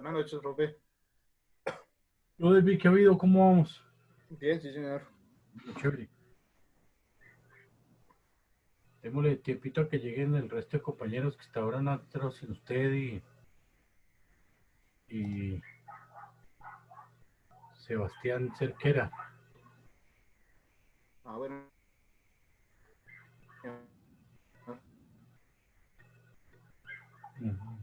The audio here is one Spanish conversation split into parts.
Buenas noches, profe. Yo, David, ¿qué ha habido? ¿Cómo vamos? Bien, sí, señor. Chévere. Démosle tiempito a que lleguen el resto de compañeros que hasta ahora han entrado sin usted y Sebastián Cerquera. Bueno. Ujú.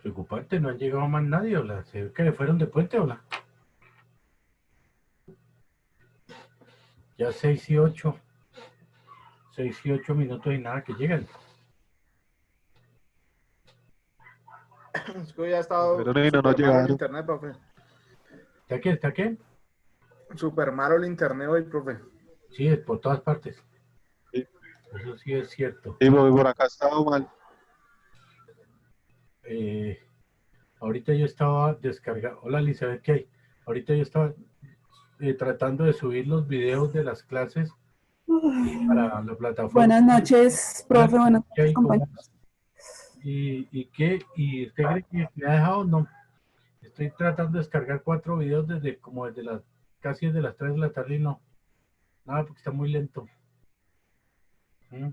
Preocupante, no han llegado más nadie, hola. ¿Se ve que le fueron de puente, hola? Ya 6 y 8. 6 y 8 minutos y nada que llegan. Es que hoy ha estado Pero no súper malo el llegaron. internet, profe. ¿Está qué? ¿Está qué? Súper malo el internet hoy, profe. Sí, es por todas partes. Sí, Eso sí es cierto. por acá estaba mal. Eh, Ahorita yo estaba descargando. Hola, Elizabeth, ¿qué hay? Ahorita yo estaba tratando de subir los videos de las clases para la plataforma. Buenas noches, Hola, profe, buenas ¿qué noches, hay? ¿Cómo compañeros. vas? ¿Y qué? ¿Y usted cree que me ha dejado? No. Estoy tratando de descargar 4 videos desde las casi desde las 3 de la tarde y no. Nada, porque está muy lento. ¿Mm?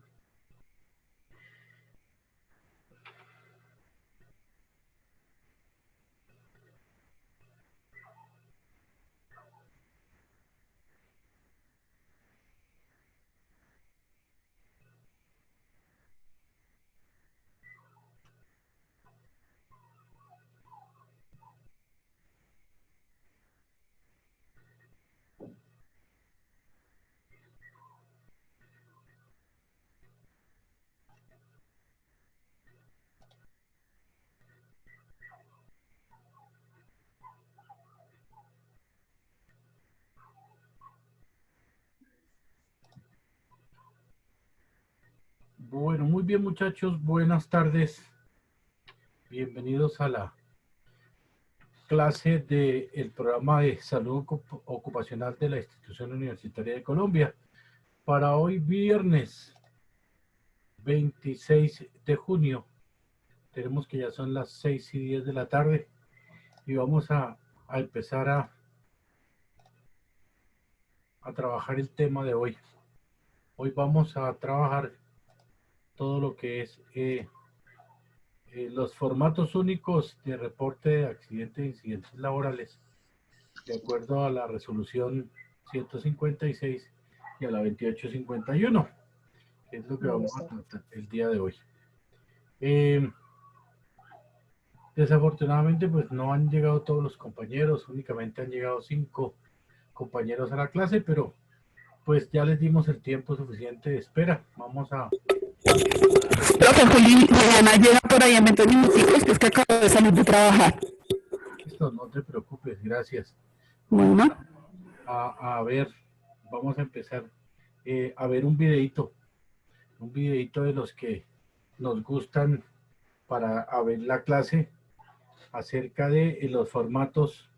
Bueno, muy bien, muchachos. Buenas tardes. Bienvenidos a la clase del programa de salud ocupacional de la Institución Universitaria de Colombia. Para hoy, viernes 26 de junio, tenemos que ya son las 6:10 de la tarde y vamos a empezar a trabajar el tema de hoy. Hoy vamos a trabajar todo lo que es los formatos únicos de reporte de accidentes e incidentes laborales, de acuerdo a la resolución 156 y a la 28:51, que es lo que vamos a tratar el día de hoy. Desafortunadamente, pues no han llegado todos los compañeros, únicamente han llegado 5 compañeros a la clase, pero pues ya les dimos el tiempo suficiente de espera. Vamos a... Profe Juliana llega por ahí en 20 minutos, que es que acabo de salir de trabajar. Listo, no te preocupes, gracias. Bueno. A ver, vamos a empezar a ver un videito de los que nos gustan para ver la clase acerca de los formatos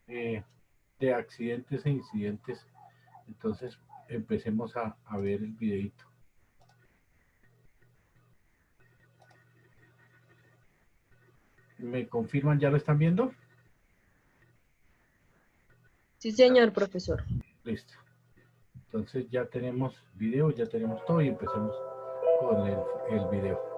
de accidentes e incidentes. Entonces empecemos a ver el videito. ¿Me confirman? ¿Ya lo están viendo? Sí, señor profesor. Listo. Entonces ya tenemos video, ya tenemos todo y empecemos con el video.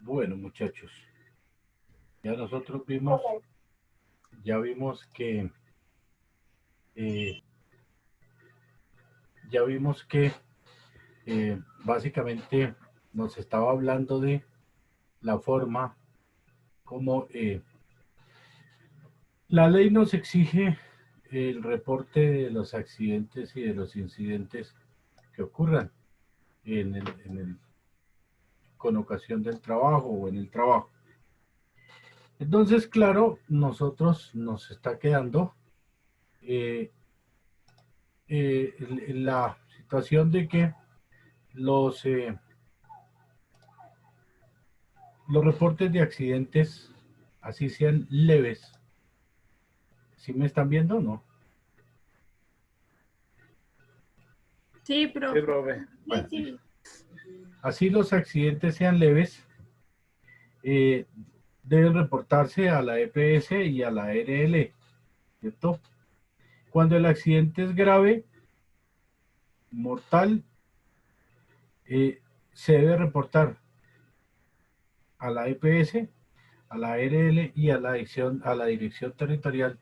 Bueno, muchachos, ya nosotros vimos que básicamente nos estaba hablando de la forma como la ley nos exige el reporte de los accidentes y de los incidentes que ocurran con ocasión del trabajo o en el trabajo. Entonces, claro, nosotros nos está quedando la situación de que los reportes de accidentes, así sean leves, ¿sí me están viendo o no? Sí, Sí, profe. profe. Bueno, Sí. así los accidentes sean leves, deben reportarse a la EPS y a la ARL, ¿cierto? Cuando el accidente es grave, mortal, se debe reportar a la EPS, a la ARL y a la Dirección Territorial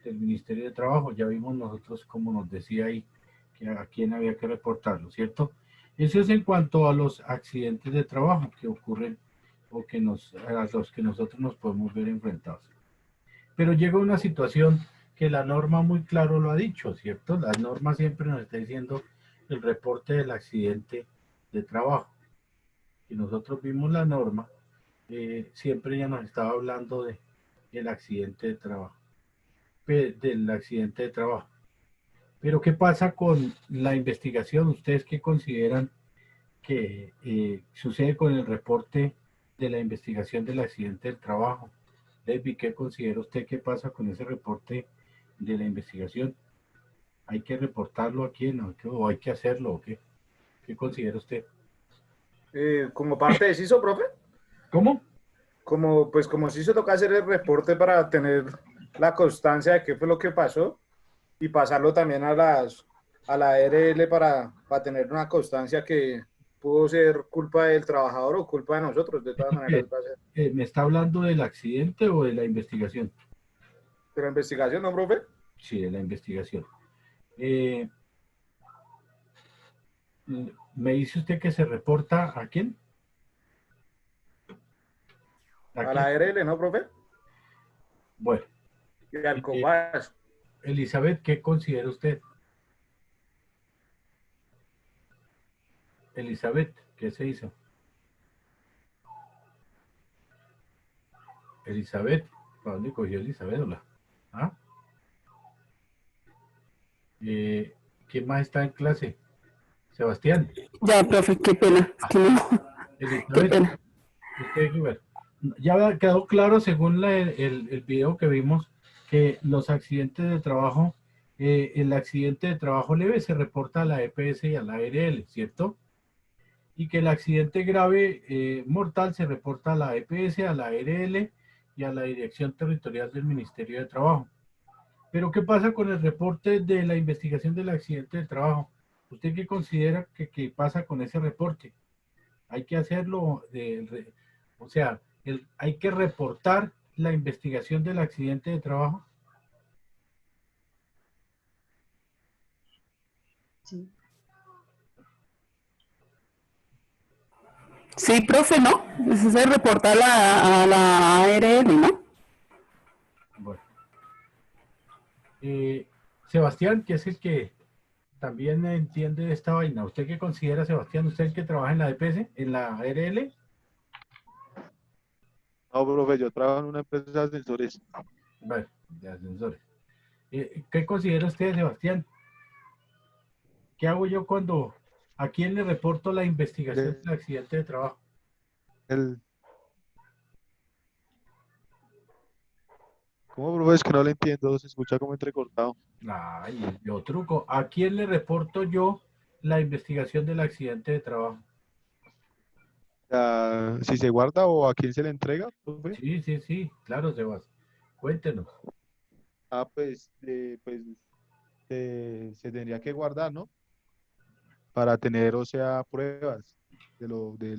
del Ministerio de Trabajo. Ya vimos nosotros, como nos decía ahí, que a quién había que reportarlo, ¿cierto? Eso es en cuanto a los accidentes de trabajo que ocurren o a los que nosotros nos podemos ver enfrentados. Pero llega una situación que la norma muy claro lo ha dicho, ¿cierto? La norma siempre nos está diciendo el reporte del accidente de trabajo. Y nosotros vimos la norma, siempre ya nos estaba hablando del accidente de trabajo, del accidente de trabajo. Pero ¿qué pasa con la investigación? ¿Ustedes qué consideran que sucede con el reporte de la investigación del accidente del trabajo? Debbie, ¿qué considera usted que pasa con ese reporte de la investigación? ¿Hay que reportarlo a quién o hay que hacerlo o qué? ¿Qué considera usted? Como parte de CISO, profe, ¿Cómo? como CISO toca hacer el reporte para tener la constancia de qué fue lo que pasó y pasarlo también a la ARL para tener una constancia que pudo ser culpa del trabajador o culpa de nosotros, de todas maneras va a ser. ¿Me está hablando del accidente o de la investigación? De la investigación, ¿no, profe? Sí, de la investigación. Eh, ¿Me dice usted que se reporta a quién? ¿A A quién? la ARL, ¿no, profe? Bueno, Y al COPAS. Elizabeth, ¿qué considera usted? Elizabeth, ¿qué se hizo? Elizabeth, ¿para dónde cogió Elizabeth? Hola. ¿Ah? ¿Quién más está en clase? Sebastián. Ya, profe, qué pena. Es que no, qué Elizabeth, pena. usted, bueno, ya quedó claro según el video que vimos que los accidentes de trabajo, el accidente de trabajo leve se reporta a la EPS y a la ARL, ¿cierto? Y que el accidente grave mortal se reporta a la EPS, a la ARL y a la Dirección Territorial del Ministerio de Trabajo. Pero ¿qué pasa con el reporte de la investigación del accidente de trabajo? ¿Usted qué considera que pasa con ese reporte? Hay que hacerlo, o sea, hay que reportar la investigación del accidente de trabajo. Sí. Sí, profe, ¿no? Eso se reporta a la ARL, ¿no? Bueno, Sebastián, que es el que también entiende esta vaina. ¿Usted qué considera, Sebastián? ¿Usted el que trabaja en la EPS, en la ARL? No, profe, yo trabajo en una empresa de ascensores. Bueno, de ascensores. ¿Qué considera usted, Sebastián? ¿Qué hago yo a quién le reporto la investigación De- del accidente de trabajo? el, ¿Cómo, profe? Es que no le entiendo, se escucha como entrecortado. Ay, yo truco. ¿A quién le reporto yo la investigación del accidente de trabajo? Si se guarda o a quién se le entrega, profe. Sí, sí, sí, claro, Sebas. Cuéntenos. Se tendría que guardar, ¿no? Para tener, o sea, pruebas de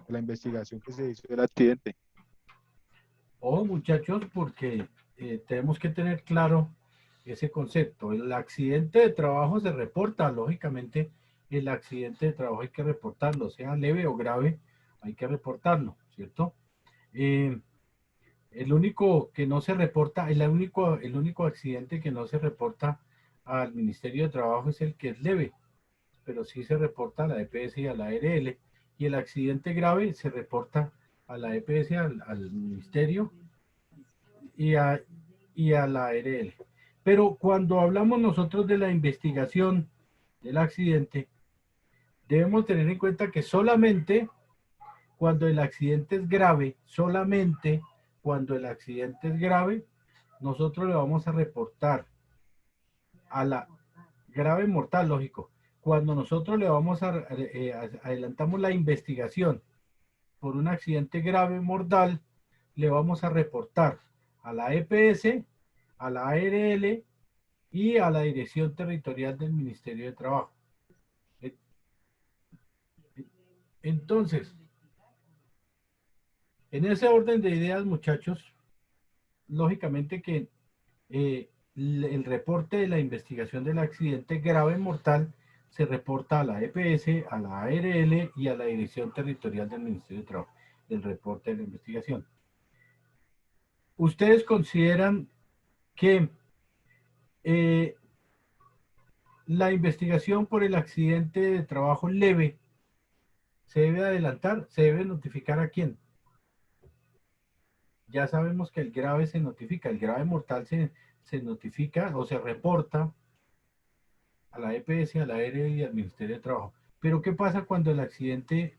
la investigación que se hizo del accidente. Oh, muchachos, porque tenemos que tener claro ese concepto. El accidente de trabajo se reporta, lógicamente, el accidente de trabajo hay que reportarlo, sea leve o grave, hay que reportarlo, ¿cierto? Eh, el único que no se reporta, el único accidente que no se reporta al Ministerio de Trabajo es el que es leve, pero sí se reporta a la EPS y a la ARL, y el accidente grave se reporta a la EPS, al Ministerio y a la ARL. Pero cuando hablamos nosotros de la investigación del accidente, debemos tener en cuenta que solamente cuando el accidente es grave, solamente cuando el accidente es grave, nosotros le vamos a reportar a la grave mortal, lógico. Cuando nosotros le vamos adelantamos la investigación por un accidente grave mortal, le vamos a reportar a la EPS, a la ARL y a la Dirección Territorial del Ministerio de Trabajo. Entonces, en ese orden de ideas, muchachos, lógicamente que el reporte de la investigación del accidente grave mortal se reporta a la EPS, a la ARL y a la Dirección Territorial del Ministerio de Trabajo, el reporte de la investigación. ¿Ustedes consideran que la investigación por el accidente de trabajo leve se debe adelantar? ¿Se debe notificar a quién? Ya sabemos que el grave se notifica, el grave mortal se notifica o se reporta a la EPS, a la ARL y al Ministerio de Trabajo. Pero ¿qué pasa cuando el accidente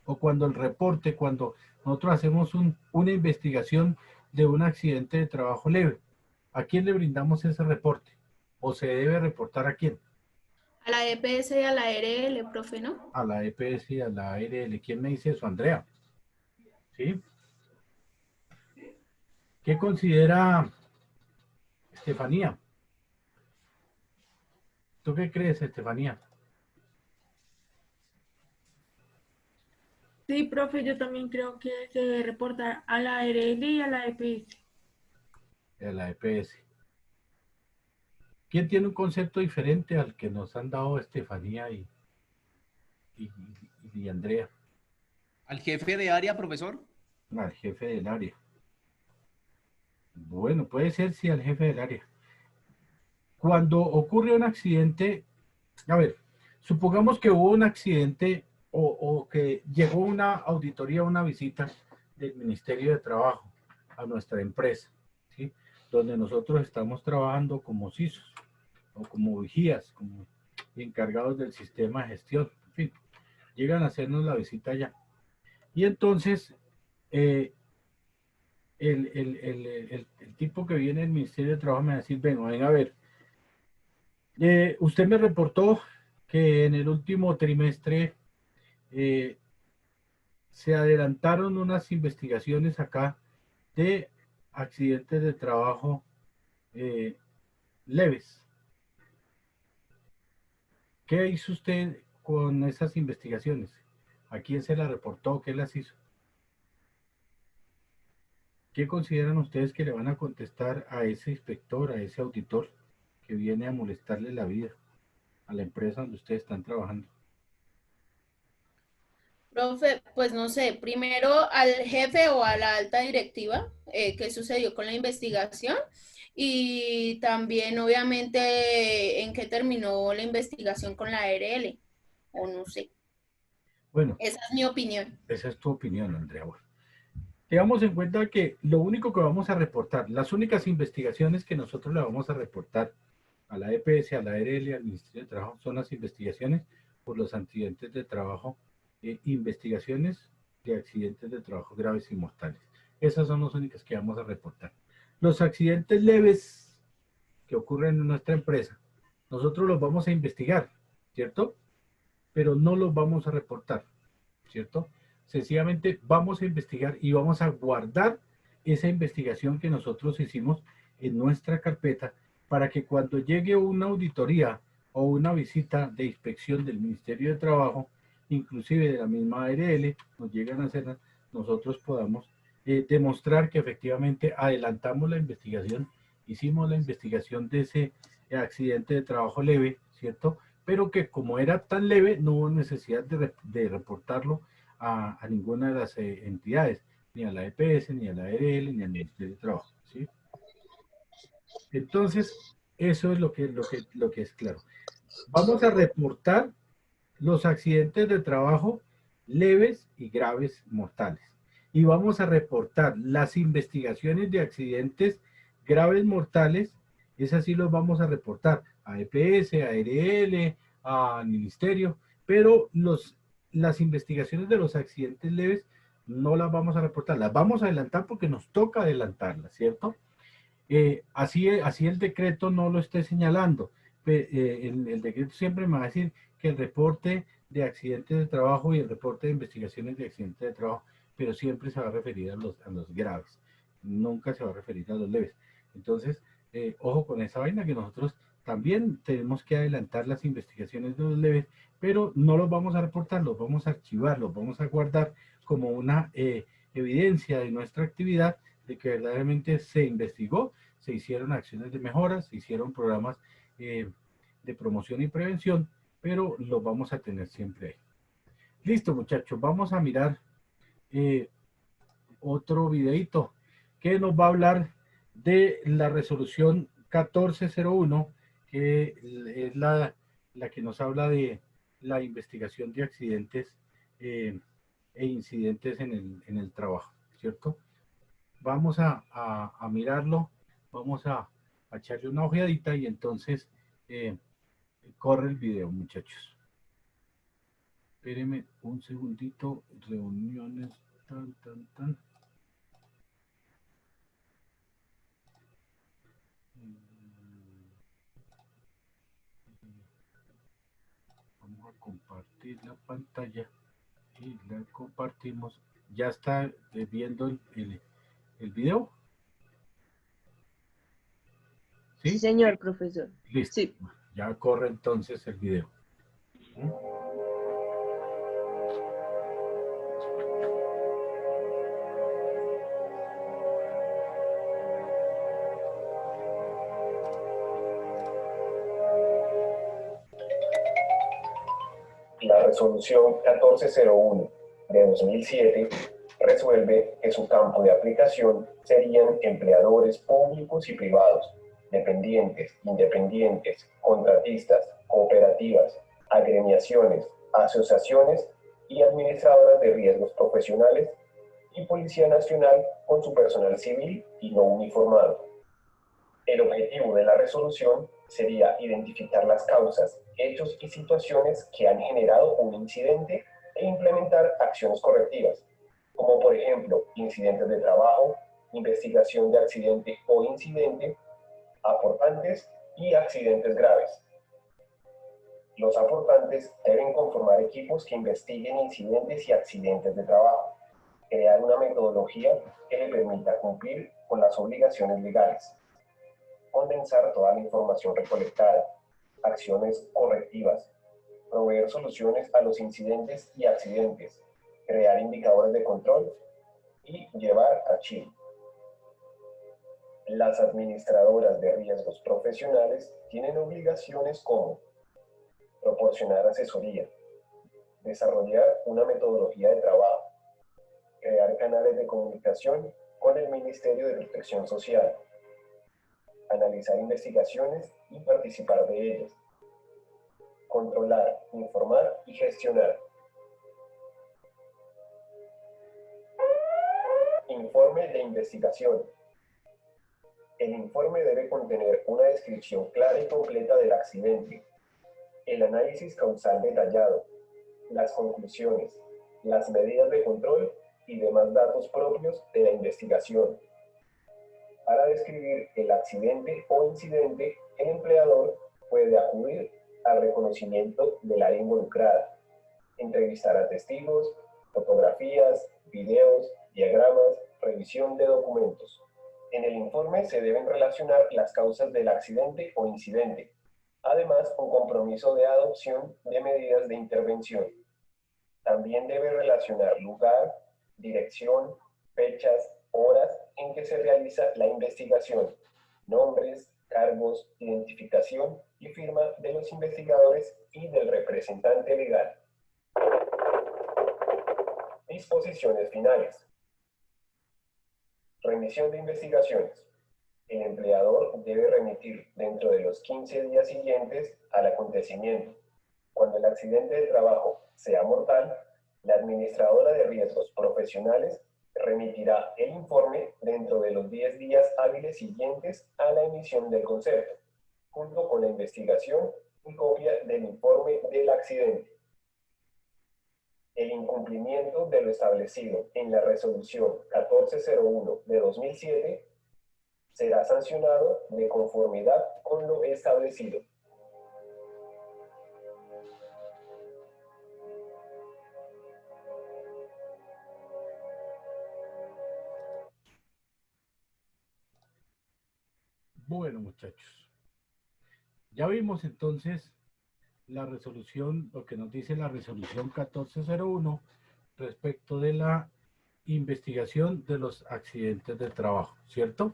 o cuando el reporte, cuando nosotros hacemos una investigación de un accidente de trabajo leve? ¿A quién le brindamos ese reporte? ¿O se debe reportar a quién? A la EPS y a la ARL, profe, ¿no? A la EPS y a la ARL. ¿Quién me dice eso? Andrea. ¿Sí? ¿Qué considera Estefanía? ¿Tú qué crees, Estefanía? Sí, profe, yo también creo que se debe reportar a la ARL y a la EPS. A la EPS. ¿Quién tiene un concepto diferente al que nos han dado Estefanía y Andrea? ¿Al jefe de área, profesor? Al jefe del área. Bueno, puede ser sí al jefe del área. Cuando ocurre un accidente, a ver, supongamos que hubo un accidente o que llegó una auditoría, una visita del Ministerio de Trabajo a nuestra empresa, ¿sí? Donde nosotros estamos trabajando como CISOs o como vigías, como encargados del sistema de gestión, en fin, llegan a hacernos la visita allá. Y entonces, el tipo que viene del Ministerio de Trabajo me va a decir, venga a ver, usted me reportó que en el último trimestre se adelantaron unas investigaciones acá de accidentes de trabajo leves. ¿Qué hizo usted con esas investigaciones? ¿A quién se las reportó? ¿Qué las hizo? ¿Qué consideran ustedes que le van a contestar a ese inspector, a ese auditor que viene a molestarle la vida a la empresa donde ustedes están trabajando? Profe, pues no sé, primero al jefe o a la alta directiva, qué sucedió con la investigación y también obviamente en qué terminó la investigación con la ARL, o no sé. Bueno, esa es mi opinión. Esa es tu opinión, Andrea. Bueno, tengamos en cuenta que lo único que vamos a reportar, las únicas investigaciones que nosotros le vamos a reportar a la EPS, a la ARL y al Ministerio de Trabajo son las investigaciones por los accidentes de trabajo, investigaciones de accidentes de trabajo graves y mortales. Esas son las únicas que vamos a reportar. Los accidentes leves que ocurren en nuestra empresa, nosotros los vamos a investigar, ¿cierto? Pero no los vamos a reportar, ¿cierto? Sencillamente vamos a investigar y vamos a guardar esa investigación que nosotros hicimos en nuestra carpeta para que cuando llegue una auditoría o una visita de inspección del Ministerio de Trabajo, inclusive de la misma ARL, nos llegan a hacer, nosotros podamos demostrar que efectivamente adelantamos la investigación, hicimos la investigación de ese accidente de trabajo leve, ¿cierto? Pero que como era tan leve, no hubo necesidad de reportarlo a ninguna de las entidades, ni a la EPS, ni a la ARL, ni al Ministerio de Trabajo, ¿sí? Entonces, eso es lo que es claro. Vamos a reportar los accidentes de trabajo leves y graves mortales. y vamos a reportar las investigaciones de accidentes graves mortales. Esas sí los vamos a reportar a EPS, a ARL, al ministerio, pero las investigaciones de los accidentes leves no las vamos a reportar, las vamos a adelantar porque nos toca adelantarlas, ¿cierto? Así el decreto no lo esté señalando. El decreto siempre me va a decir que el reporte de accidentes de trabajo y el reporte de investigaciones de accidentes de trabajo, pero siempre se va a referir a los graves, nunca se va a referir a los leves. Entonces, ojo con esa vaina, que nosotros también tenemos que adelantar las investigaciones de los leves, pero no los vamos a reportar, los vamos a archivar, los vamos a guardar como una evidencia de nuestra actividad, de que verdaderamente se investigó, se hicieron acciones de mejora, se hicieron programas de promoción y prevención, pero los vamos a tener siempre ahí. Listo, muchachos, vamos a mirar otro videito que nos va a hablar de la resolución 1401, que es la que nos habla de la investigación de accidentes e incidentes en el trabajo, ¿cierto? Vamos a mirarlo, vamos a echarle una ojeadita y entonces corre el video, muchachos. Espérenme un segundito, reuniones, tan. Vamos a compartir la pantalla y la compartimos. ¿Ya está viendo el video? ¿Sí? Sí, señor profesor. Listo. Sí. Ya corre entonces el video. La resolución 1401 de 2007 resuelve que su campo de aplicación serían empleadores públicos y privados, dependientes, independientes, contratistas, cooperativas, agremiaciones, asociaciones y administradoras de riesgos profesionales, y Policía Nacional con su personal civil y no uniformado. El objetivo de la resolución sería identificar las causas, hechos y situaciones que han generado un incidente e implementar acciones correctivas, como por ejemplo incidentes de trabajo, investigación de accidente o incidente, aportantes y accidentes graves. Los aportantes deben conformar equipos que investiguen incidentes y accidentes de trabajo, crear una metodología que le permita cumplir con las obligaciones legales, condensar toda la información recolectada, acciones correctivas, proveer soluciones a los incidentes y accidentes, crear indicadores de control y llevar archivo. Las administradoras de riesgos profesionales tienen obligaciones como proporcionar asesoría, desarrollar una metodología de trabajo, crear canales de comunicación con el Ministerio de Protección Social, analizar investigaciones y participar de ellas, controlar, informar y gestionar. Informe de investigación. El informe debe contener una descripción clara y completa del accidente, el análisis causal detallado, las conclusiones, las medidas de control y demás datos propios de la investigación. Para describir el accidente o incidente, el empleador puede acudir al reconocimiento del área involucrada, entrevistar a testigos, fotografías, videos, diagramas, revisión de documentos. En el informe se deben relacionar las causas del accidente o incidente, además un compromiso de adopción de medidas de intervención. También debe relacionar lugar, dirección, fechas, horas en que se realiza la investigación, nombres, cargos, identificación y firma de los investigadores y del representante legal. Disposiciones finales. Remisión de investigaciones. El empleador debe remitir dentro de los 15 días siguientes al acontecimiento. Cuando el accidente de trabajo sea mortal, la administradora de riesgos profesionales remitirá el informe dentro de los 10 días hábiles siguientes a la emisión del concepto, junto con la investigación y copia del informe del accidente. El incumplimiento de lo establecido en la resolución 1401 de 2007 será sancionado de conformidad con lo establecido. Bueno, muchachos, ya vimos entonces la resolución, lo que nos dice la resolución 1401 respecto de la investigación de los accidentes de trabajo, ¿cierto?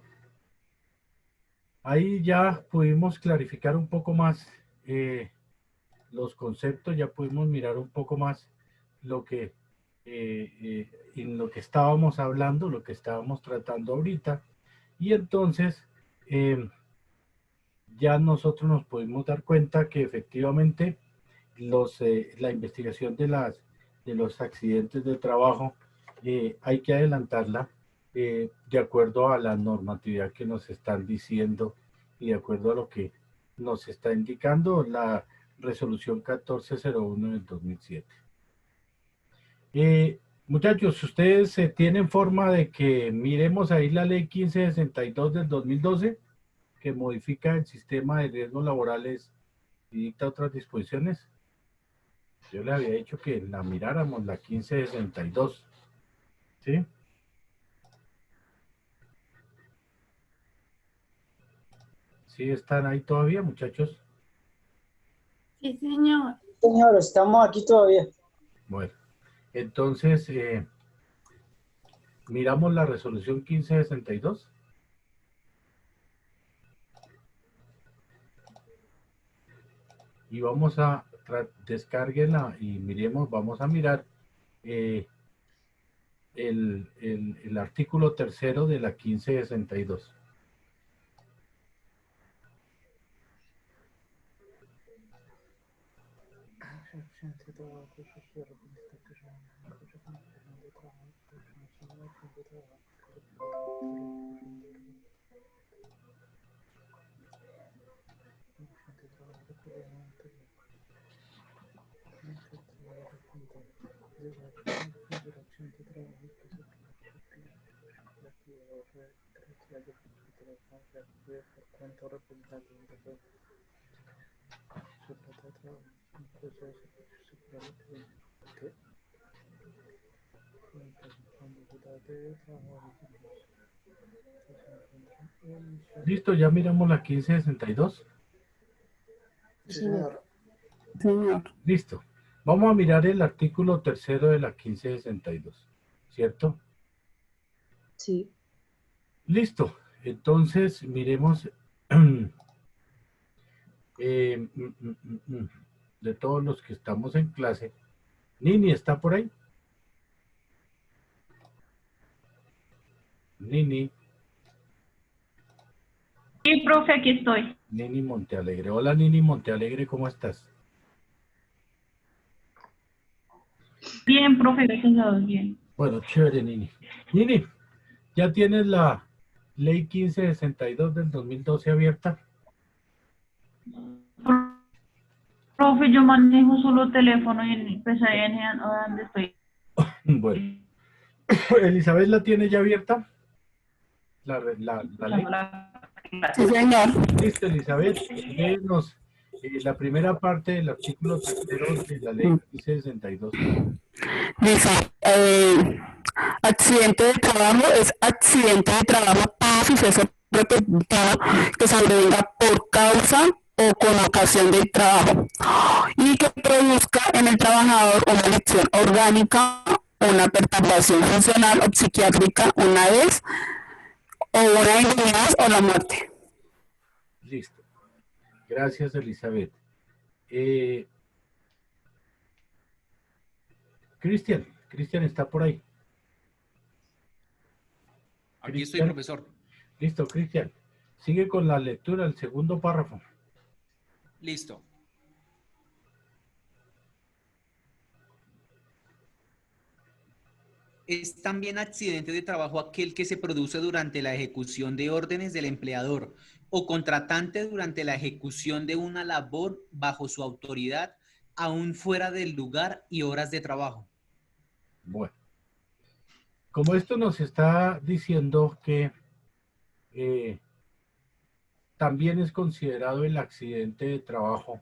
Ahí ya pudimos clarificar un poco más los conceptos, ya pudimos mirar un poco más lo que en lo que estábamos hablando, lo que estábamos tratando ahorita, y entonces ya nosotros nos pudimos dar cuenta que efectivamente la investigación de los accidentes de trabajo hay que adelantarla de acuerdo a la normatividad que nos están diciendo y de acuerdo a lo que nos está indicando la resolución 1401 del 2007. Muchachos, ustedes tienen forma de que miremos ahí la ley 1562 del 2012 que modifica el sistema de riesgos laborales y dicta otras disposiciones. Yo le había dicho que la miráramos, la 1562. ¿Sí? ¿Sí están ahí todavía, muchachos? Sí, señor. Señor, estamos aquí todavía. Bueno, entonces, miramos la resolución 1562. Y vamos a descárguenla y miremos, vamos a mirar el artículo tercero de la 1562. Listo, ya miramos la 1562. Sí, señor. Señor. Listo. Vamos a mirar el artículo tercero de la 1562, ¿cierto? Sí. Listo. Entonces, miremos de todos los que estamos en clase. Nini, ¿está por ahí? Nini. Sí, profe, aquí estoy. Nini Montealegre. Hola, Nini Montealegre, ¿cómo estás? Bien, profe, gracias a Dios, bien. Bueno, chévere, Nini. Nini, ¿ya tienes la ley 1562 del 2012 abierta? Profe, yo manejo solo teléfono y pues ahí en donde estoy. Bueno. ¿Elizabeth la tiene ya abierta? La ley. Sí, señor. Listo, Elizabeth. Léenos la primera parte del artículo tercero de la ley 1562. Dice, accidente de trabajo es accidente de trabajo todo suceso repentino que sobrevenga por causa o con ocasión del trabajo y que produzca en el trabajador una lesión orgánica, una perturbación funcional o psiquiátrica, una vez o una enfermedad o la muerte. Listo. Gracias, Elizabeth. Cristian está por ahí. Aquí estoy, profesor. Listo, Cristian. Sigue con la lectura, el segundo párrafo. Listo. es también accidente de trabajo aquel que se produce durante la ejecución de órdenes del empleador o contratante durante la ejecución de una labor bajo su autoridad, aún fuera del lugar y horas de trabajo. Bueno, como esto nos está diciendo que también es considerado el accidente de trabajo,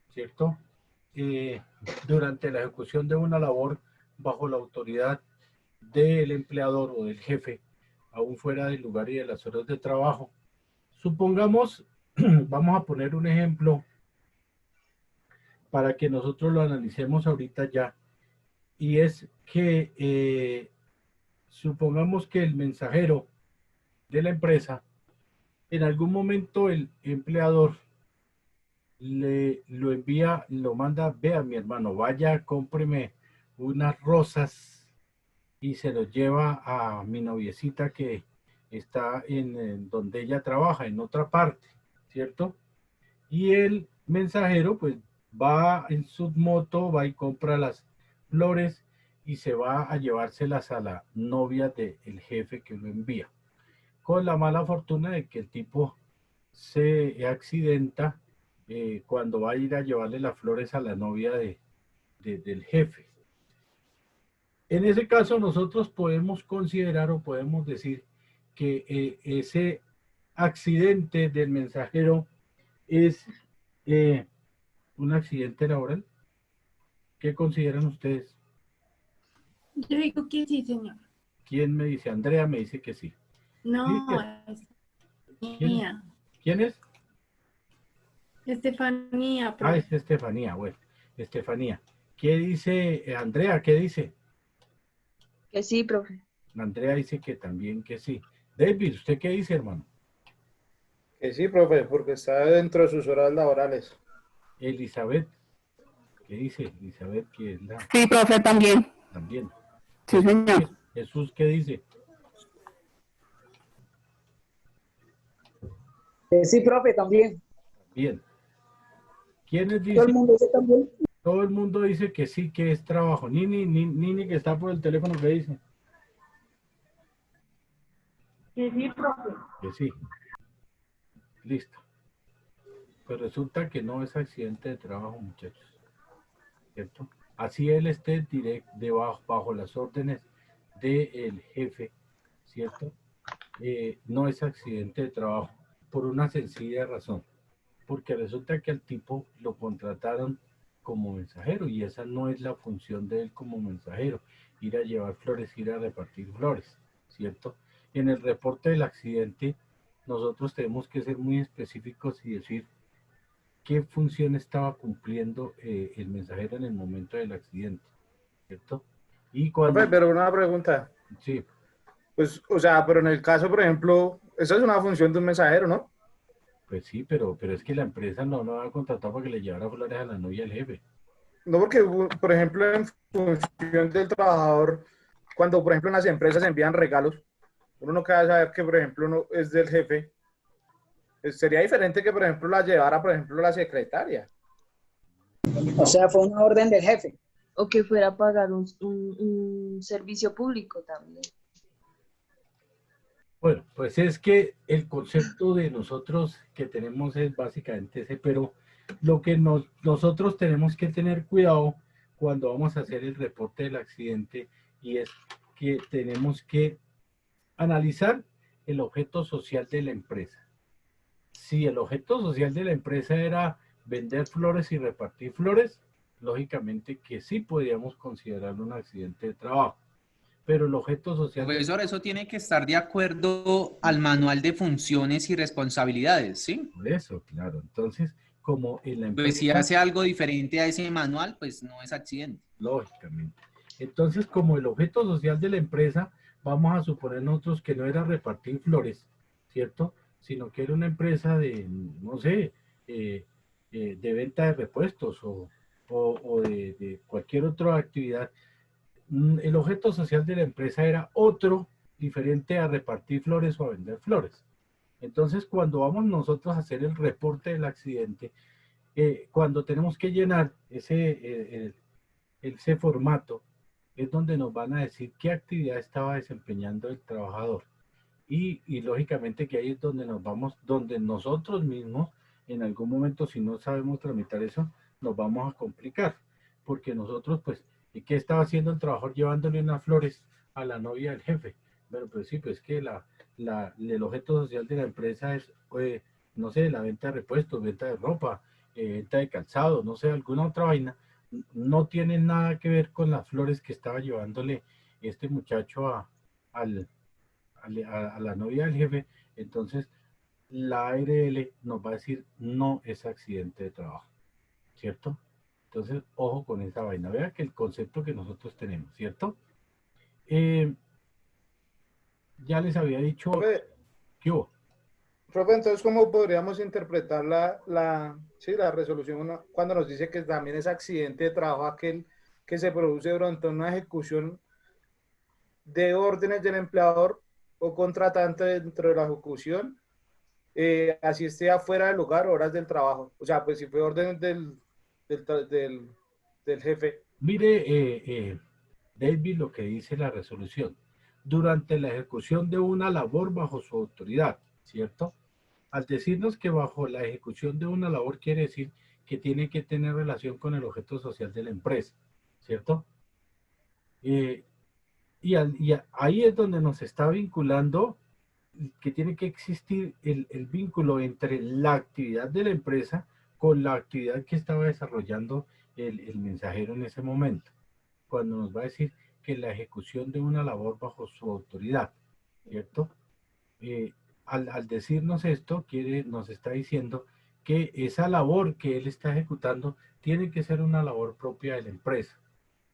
¿cierto? Durante la ejecución de una labor bajo la autoridad del empleador o del jefe, aún fuera del lugar y de las horas de trabajo. Supongamos, vamos a poner un ejemplo para que nosotros lo analicemos ahorita ya, y es que supongamos que el mensajero de la empresa, en algún momento el empleador lo envía, lo manda, vea mi hermano, vaya, cómpreme unas rosas y se los lleva a mi noviecita que está en donde ella trabaja, en otra parte, ¿cierto? Y el mensajero pues va en su moto, va y compra las flores y se va a llevárselas a la novia del jefe que lo envía. Con la mala fortuna de que el tipo se accidenta cuando va a ir a llevarle las flores a la novia del jefe. En ese caso nosotros podemos considerar o podemos decir que ese accidente del mensajero es un accidente laboral. ¿Qué consideran ustedes? Yo digo que sí, señor. ¿Quién me dice? Andrea me dice que sí. No, es mía. ¿Quién es? Estefanía. Ah, es Estefanía, bueno. Estefanía. ¿Qué dice Andrea? ¿Qué dice? Que sí, profe. Andrea dice que también que sí. David, ¿usted qué dice, hermano? Que sí, profe, porque está dentro de sus horas laborales. Elizabeth, ¿qué dice? Elizabeth, que es la... Sí, profe, también. También. Sí, señor. Jesús, ¿qué dice? Sí, profe, también. Bien. ¿Quiénes dicen? Todo el mundo dice también. Todo el mundo dice que sí, que es trabajo. Nini, que está por el teléfono, ¿qué dice? Que sí, profe. Que sí. Listo. Pues resulta que no es accidente de trabajo, muchachos. ¿Cierto? Así él esté bajo las órdenes del jefe, ¿cierto? No es accidente de trabajo, por una sencilla razón. Porque resulta que al tipo lo contrataron como mensajero y esa no es la función de él como mensajero, ir a llevar flores, ir a repartir flores, ¿cierto? En el reporte del accidente nosotros tenemos que ser muy específicos y decir qué función estaba cumpliendo el mensajero en el momento del accidente, ¿cierto? Y cuando... Pero una pregunta. Sí. Pues, o sea, pero en el caso, por ejemplo, esa es una función de un mensajero, ¿no? Pues sí, pero es que la empresa no lo ha contratado para que le llevara flores a la novia del jefe. No, porque, por ejemplo, en función del trabajador, cuando, por ejemplo, en las empresas envían regalos, uno no queda saber que, por ejemplo, no es del jefe. Sería diferente que, por ejemplo, la llevara, por ejemplo, la secretaria. O sea, fue una orden del jefe. O que fuera a pagar un servicio público también. Bueno, pues es que el concepto de nosotros que tenemos es básicamente ese, pero lo que nosotros tenemos que tener cuidado cuando vamos a hacer el reporte del accidente y es que tenemos que analizar el objeto social de la empresa. Si el objeto social de la empresa era vender flores y repartir flores, lógicamente que sí podríamos considerarlo un accidente de trabajo. Pero el objeto social... Profesor, eso tiene que estar de acuerdo al manual de funciones y responsabilidades, ¿sí? Por eso, claro. Entonces, como en la empresa... Pues si hace algo diferente a ese manual, pues no es accidente. Lógicamente. Entonces, como el objeto social de la empresa, vamos a suponer nosotros que no era repartir flores, ¿cierto? Sino que era una empresa de, no sé, de venta de repuestos o de cualquier otra actividad. El objeto social de la empresa era otro diferente a repartir flores o a vender flores. Entonces, cuando vamos nosotros a hacer el reporte del accidente, cuando tenemos que llenar ese formato, es donde nos van a decir qué actividad estaba desempeñando el trabajador. Y lógicamente que ahí es donde nos vamos, donde nosotros mismos, en algún momento, si no sabemos tramitar eso, nos vamos a complicar. Porque nosotros, pues, ¿qué estaba haciendo el trabajador llevándole unas flores a la novia del jefe? Bueno, pues sí, pues que el objeto social de la empresa es, no sé, la venta de repuestos, venta de ropa, venta de calzado, no sé, alguna otra vaina. No tiene nada que ver con las flores que estaba llevándole este muchacho a la novia del jefe. Entonces, la ARL nos va a decir no es accidente de trabajo, ¿cierto? Entonces, ojo con esa vaina. Vea que el concepto que nosotros tenemos, ¿cierto? Ya les había dicho... Profe, ¿Qué hubo? profe, entonces, ¿cómo podríamos interpretar la resolución cuando nos dice que también es accidente de trabajo aquel que se produce durante una ejecución de órdenes del empleador o contratante dentro de la ejecución, así esté afuera del lugar, horas del trabajo? O sea, pues si fue órdenes del jefe. Mire, David, lo que dice la resolución. Durante la ejecución de una labor bajo su autoridad, ¿cierto? Al decirnos que bajo la ejecución de una labor quiere decir que tiene que tener relación con el objeto social de la empresa, ¿cierto? Ahí es donde nos está vinculando, que tiene que existir el vínculo entre la actividad de la empresa con la actividad que estaba desarrollando el mensajero en ese momento, cuando nos va a decir que la ejecución de una labor bajo su autoridad, ¿cierto? Al decirnos esto, nos está diciendo que esa labor que él está ejecutando tiene que ser una labor propia de la empresa,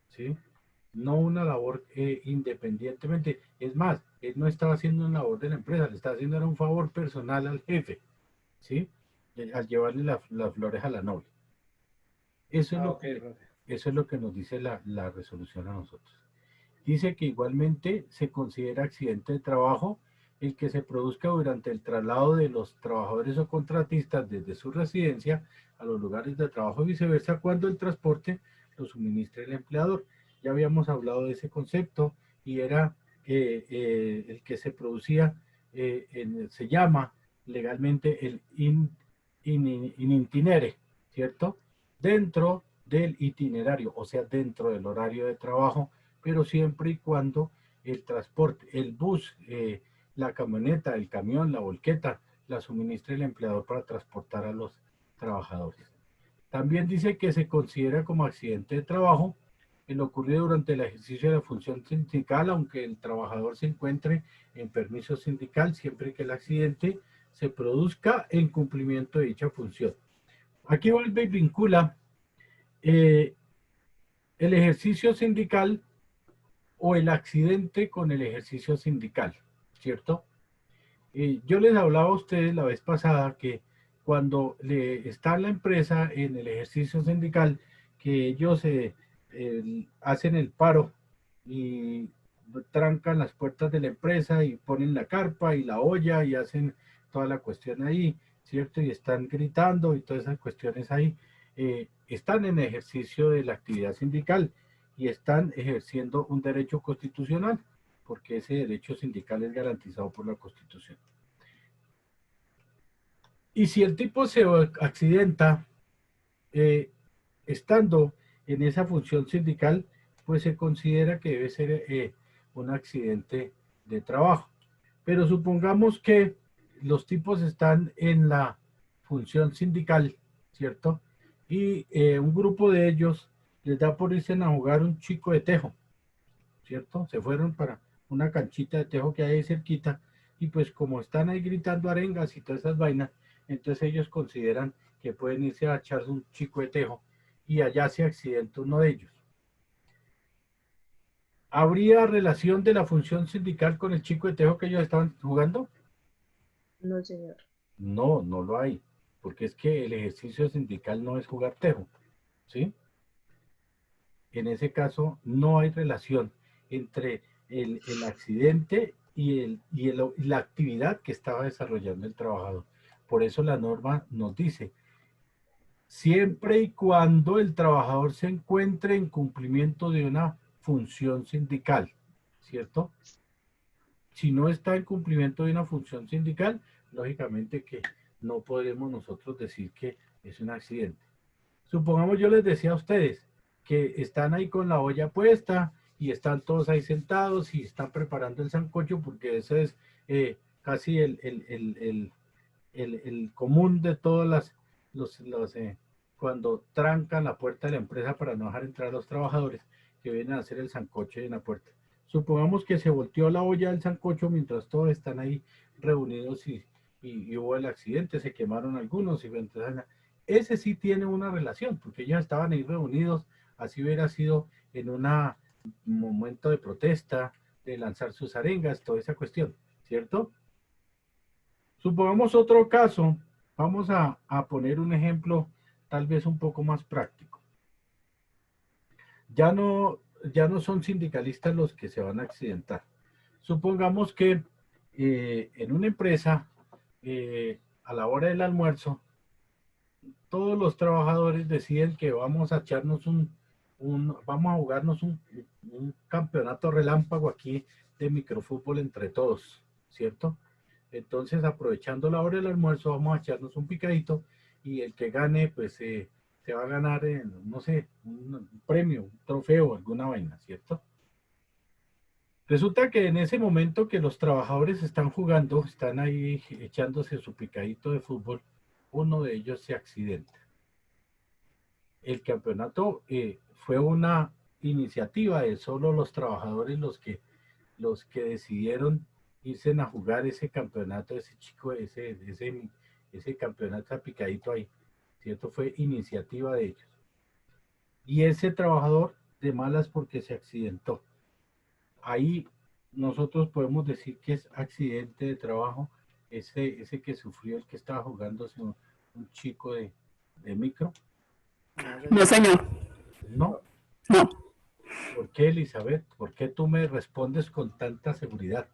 ¿sí? No una labor independientemente. Es más, él no estaba haciendo una labor de la empresa, le está haciendo un favor personal al jefe, ¿sí? Al llevarle las flores a la novia. Eso es lo que nos dice la resolución a nosotros. Dice que igualmente se considera accidente de trabajo el que se produzca durante el traslado de los trabajadores o contratistas desde su residencia a los lugares de trabajo y viceversa, cuando el transporte lo suministre el empleador. Ya habíamos hablado de ese concepto y era el que se producía, se llama legalmente el in itinere, ¿cierto? Dentro del itinerario, o sea, dentro del horario de trabajo, pero siempre y cuando el transporte, el bus, la camioneta, el camión, la volqueta, la suministre el empleador para transportar a los trabajadores. También dice que se considera como accidente de trabajo el ocurrido durante el ejercicio de la función sindical, aunque el trabajador se encuentre en permiso sindical, siempre que el accidente se produzca en cumplimiento de dicha función. Aquí vuelve y vincula el ejercicio sindical o el accidente con el ejercicio sindical, ¿cierto? Yo les hablaba a ustedes la vez pasada que cuando está la empresa en el ejercicio sindical, que ellos hacen el paro y trancan las puertas de la empresa y ponen la carpa y la olla y hacen toda la cuestión ahí, ¿cierto? Y están gritando y todas esas cuestiones ahí, están en ejercicio de la actividad sindical y están ejerciendo un derecho constitucional, porque ese derecho sindical es garantizado por la Constitución. Y si el tipo se accidenta estando en esa función sindical, pues se considera que debe ser un accidente de trabajo. Pero supongamos que los tipos están en la función sindical, ¿cierto? Y un grupo de ellos les da por irse a jugar un chico de tejo, ¿cierto? Se fueron para una canchita de tejo que hay ahí cerquita y pues como están ahí gritando arengas y todas esas vainas, entonces ellos consideran que pueden irse a echarse un chico de tejo y allá se accidenta uno de ellos. ¿Habría relación de la función sindical con el chico de tejo que ellos estaban jugando? No, señor. No, no lo hay, porque es que el ejercicio sindical no es jugar tejo, ¿sí? En ese caso no hay relación entre el accidente y la actividad que estaba desarrollando el trabajador. Por eso la norma nos dice, siempre y cuando el trabajador se encuentre en cumplimiento de una función sindical, ¿cierto? Si no está en cumplimiento de una función sindical, lógicamente que no podremos nosotros decir que es un accidente. Supongamos yo les decía a ustedes que están ahí con la olla puesta y están todos ahí sentados y están preparando el sancocho, porque ese es casi el común de todas cuando trancan la puerta de la empresa para no dejar entrar a los trabajadores que vienen a hacer el sancocho en la puerta. Supongamos que se volteó la olla del sancocho mientras todos están ahí reunidos y hubo el accidente, se quemaron algunos. Entonces, ese sí tiene una relación, porque ellos estaban ahí reunidos, así hubiera sido en un momento de protesta, de lanzar sus arengas, toda esa cuestión, ¿cierto? Supongamos otro caso, vamos a poner un ejemplo tal vez un poco más práctico. Ya no son sindicalistas los que se van a accidentar. Supongamos que en una empresa, a la hora del almuerzo, todos los trabajadores deciden que vamos a echarnos vamos a jugarnos un campeonato relámpago aquí de microfútbol entre todos, ¿cierto? Entonces, aprovechando la hora del almuerzo, vamos a echarnos un picadito y el que gane, pues se va a ganar, no sé, un premio, un trofeo, alguna vaina, ¿cierto? Resulta que en ese momento que los trabajadores están jugando, están ahí echándose su picadito de fútbol, uno de ellos se accidenta. El campeonato fue una iniciativa de solo los trabajadores los que decidieron irse a jugar ese campeonato, ese campeonato picadito ahí, ¿cierto? Fue iniciativa de ellos. Y ese trabajador de malas porque se accidentó. Ahí nosotros podemos decir que es accidente de trabajo, ese que sufrió, el que estaba jugándose un chico de micro. No, señor. ¿No? No. ¿Por qué, Elizabeth? ¿Por qué tú me respondes con tanta seguridad?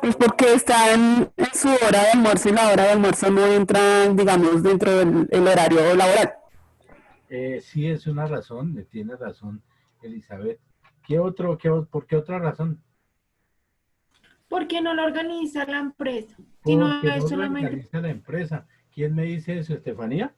Pues porque está en su hora de almuerzo y la hora de almuerzo no entra, digamos, dentro del horario laboral. Sí, es una razón, tiene razón, Elizabeth. ¿Por qué otra razón? Porque no lo organiza la empresa. Porque Sino no es lo solamente... organiza la empresa. ¿Quién me dice eso, Estefanía?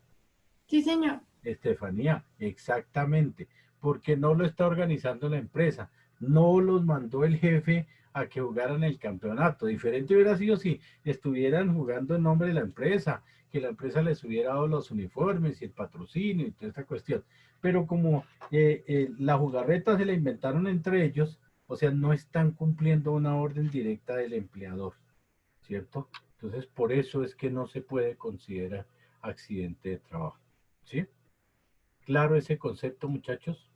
Sí, señor. Estefanía, exactamente. Porque no lo está organizando la empresa. No los mandó el jefe a que jugaran el campeonato. Diferente hubiera sido si estuvieran jugando en nombre de la empresa, que la empresa les hubiera dado los uniformes y el patrocinio y toda esta cuestión. Pero como la jugarreta se la inventaron entre ellos, o sea, no están cumpliendo una orden directa del empleador, ¿cierto? Entonces, por eso es que no se puede considerar accidente de trabajo, ¿sí? ¿Claro ese concepto, muchachos?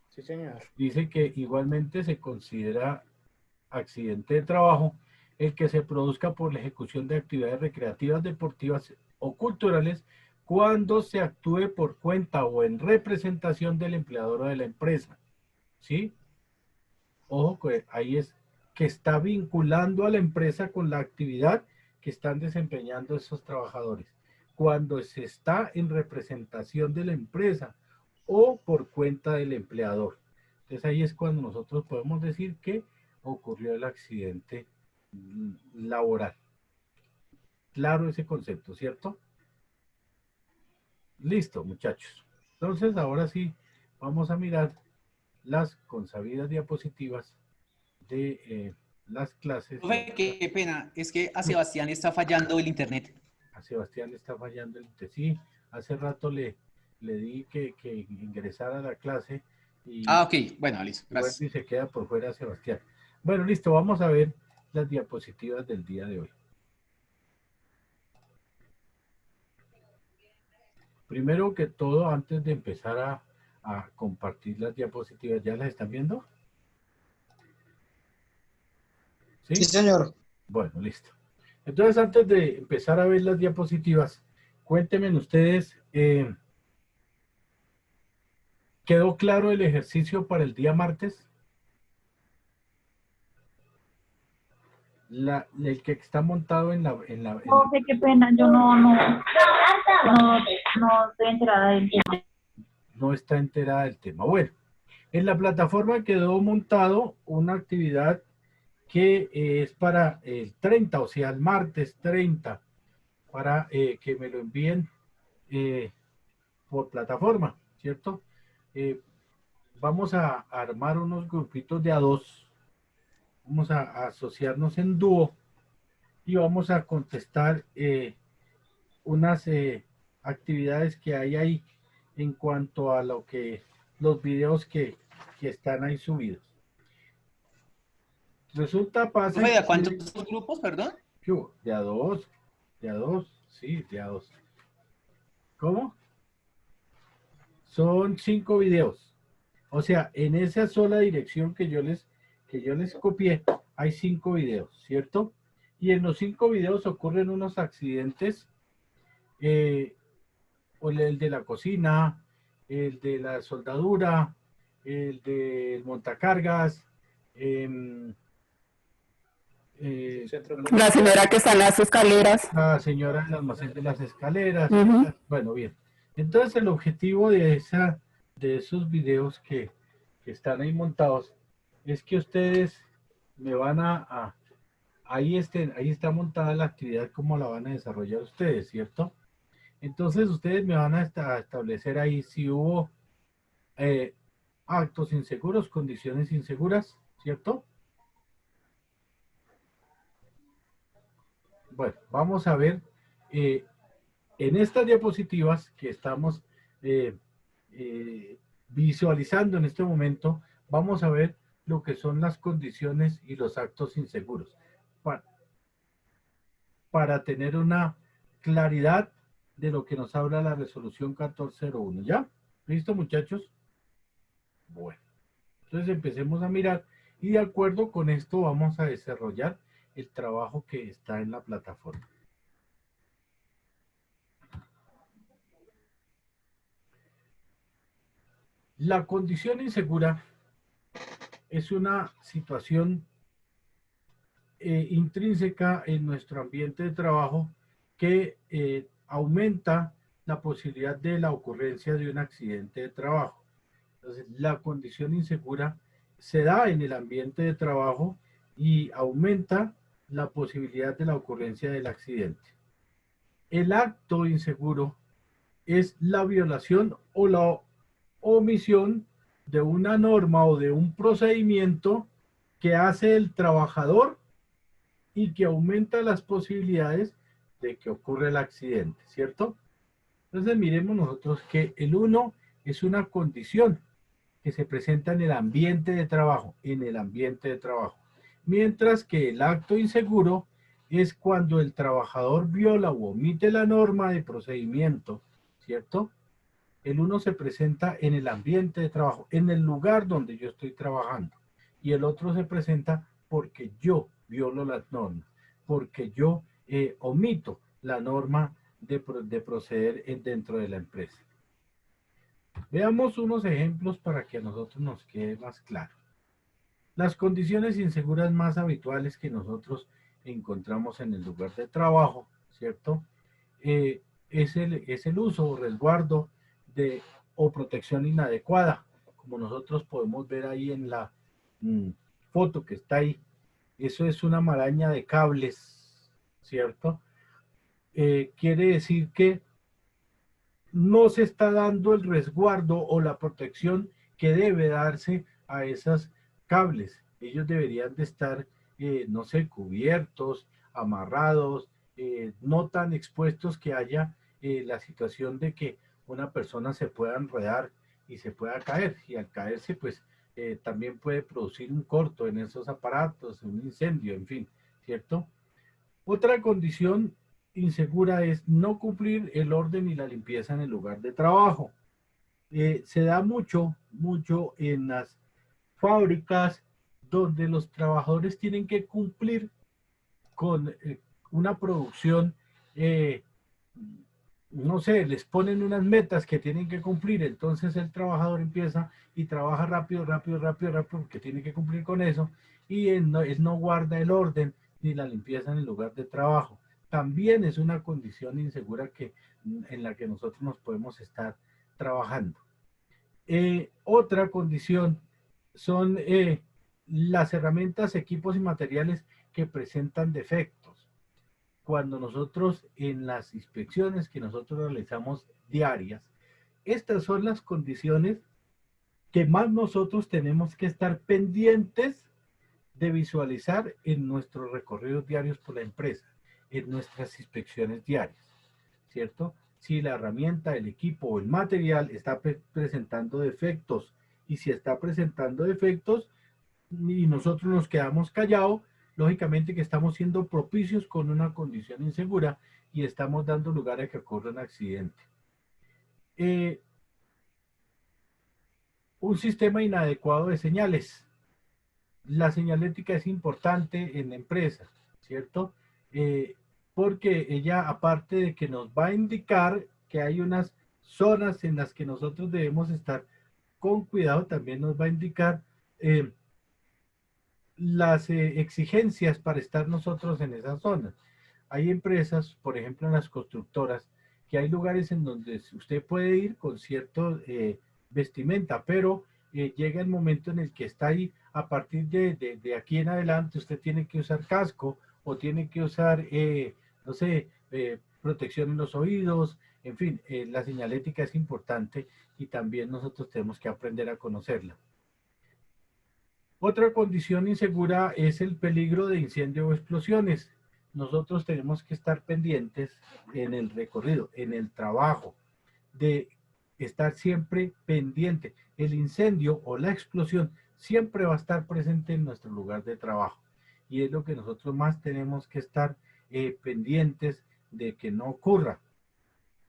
Sí, señor. Dice que igualmente se considera accidente de trabajo el que se produzca por la ejecución de actividades recreativas, deportivas o culturales cuando se actúe por cuenta o en representación del empleador o de la empresa, ¿sí? Ojo, que ahí es que está vinculando a la empresa con la actividad que están desempeñando esos trabajadores. Cuando se está en representación de la empresa o por cuenta del empleador. Entonces ahí es cuando nosotros podemos decir que ocurrió el accidente laboral. Claro ese concepto, ¿cierto? Listo, muchachos. Entonces ahora sí vamos a mirar las consabidas diapositivas de las clases. Profe, qué pena, es que a Sebastián le está fallando el internet. A Sebastián le está fallando el internet. Sí, hace rato le di que ingresara a la clase. Y, ok, bueno, listo, gracias. Y se queda por fuera Sebastián. Bueno, listo, vamos a ver las diapositivas del día de hoy. Primero que todo, antes de empezar a compartir las diapositivas, ¿ya las están viendo? ¿Sí? Sí, señor. Bueno, listo. Entonces, antes de empezar a ver las diapositivas, cuéntenme ustedes, ¿quedó claro el ejercicio para el día martes? El que está montado en la... Profe, qué pena, yo no estoy enterada del tema. no está enterada del tema. Bueno, en la plataforma quedó montado una actividad que es para el 30, o sea, el martes 30, para que me lo envíen por plataforma, ¿cierto? Vamos a armar unos grupitos de a dos, vamos a asociarnos en dúo y vamos a contestar unas actividades que hay ahí en cuanto a lo que los videos que están ahí subidos. Resulta, pasa... ¿De cuántos grupos, perdón? De a dos, sí, de a dos. ¿Cómo? Son 5 videos. O sea, en esa sola dirección que yo les copié, hay 5 videos, ¿cierto? Y en los 5 videos ocurren unos accidentes, o el de la cocina, el de la soldadura, el del montacargas, la señora que está en las escaleras. La señora del almacén de las escaleras. Ujú. Bueno, bien. Entonces el objetivo de esos videos que están ahí montados es que ustedes me van ahí está montada la actividad, como la van a desarrollar ustedes, ¿cierto? Entonces ustedes me van a establecer ahí si hubo actos inseguros, condiciones inseguras, ¿cierto? Bueno, vamos a ver en estas diapositivas que estamos visualizando en este momento, vamos a ver lo que son las condiciones y los actos inseguros para tener una claridad de lo que nos habla la resolución 1401. ¿Ya? ¿Listo, muchachos? Bueno, entonces empecemos a mirar y de acuerdo con esto vamos a desarrollar el trabajo que está en la plataforma. La condición insegura es una situación intrínseca en nuestro ambiente de trabajo que aumenta la posibilidad de la ocurrencia de un accidente de trabajo. Entonces, la condición insegura se da en el ambiente de trabajo y aumenta la posibilidad de la ocurrencia del accidente. El acto inseguro es la violación o la omisión de una norma o de un procedimiento que hace el trabajador y que aumenta las posibilidades de que ocurra el accidente, ¿cierto? Entonces miremos nosotros que el 1 es una condición que se presenta en el ambiente de trabajo, mientras que el acto inseguro es cuando el trabajador viola o omite la norma de procedimiento, ¿cierto? El 1 se presenta en el ambiente de trabajo, en el lugar donde yo estoy trabajando, y el otro se presenta porque yo violo las normas, porque yo omito la norma de proceder dentro de la empresa. Veamos unos ejemplos para que a nosotros nos quede más claro. Las condiciones inseguras más habituales que nosotros encontramos en el lugar de trabajo, ¿cierto? Es el uso o resguardo o protección inadecuada, como nosotros podemos ver ahí en la foto que está ahí. Eso es una maraña de cables, ¿cierto? Quiere decir que no se está dando el resguardo o la protección que debe darse a esos cables. Ellos deberían de estar, no sé, cubiertos, amarrados, no tan expuestos que haya la situación de que una persona se pueda enredar y se pueda caer. Y al caerse, pues, también puede producir un corto en esos aparatos, un incendio, en fin, ¿cierto? Otra condición insegura es no cumplir el orden y la limpieza en el lugar de trabajo. Se da mucho en las fábricas donde los trabajadores tienen que cumplir con una producción, no sé, les ponen unas metas que tienen que cumplir, entonces el trabajador empieza y trabaja rápido, porque tiene que cumplir con eso, y él no guarda el orden ni la limpieza en el lugar de trabajo. También es una condición insegura en la que nosotros nos podemos estar trabajando. Otra condición son las herramientas, equipos y materiales que presentan defectos. Cuando nosotros en las inspecciones que nosotros realizamos diarias, estas son las condiciones que más nosotros tenemos que estar pendientes de visualizar en nuestros recorridos diarios por la empresa, en nuestras inspecciones diarias, ¿cierto? Si la herramienta, el equipo o el material está presentando defectos, y si está presentando defectos y nosotros nos quedamos callados, lógicamente que estamos siendo propicios con una condición insegura y estamos dando lugar a que ocurra un accidente. Un sistema inadecuado de señales. La señalética es importante en la empresa, ¿cierto? Porque ella, aparte de que nos va a indicar que hay unas zonas en las que nosotros debemos estar con cuidado, también nos va a indicar las exigencias para estar nosotros en esas zonas. Hay empresas, por ejemplo en las constructoras, que hay lugares en donde usted puede ir con cierto vestimenta, pero llega el momento en el que está ahí, a partir de aquí en adelante usted tiene que usar casco o tiene que usar, no sé, protección en los oídos, en fin, la señalética es importante y también nosotros tenemos que aprender a conocerla. Otra condición insegura es el peligro de incendio o explosiones. Nosotros tenemos que estar pendientes en el recorrido, en el trabajo, de estar siempre pendiente. El incendio o la explosión siempre va a estar presente en nuestro lugar de trabajo. Y es lo que nosotros más tenemos que estar pendientes de que no ocurra.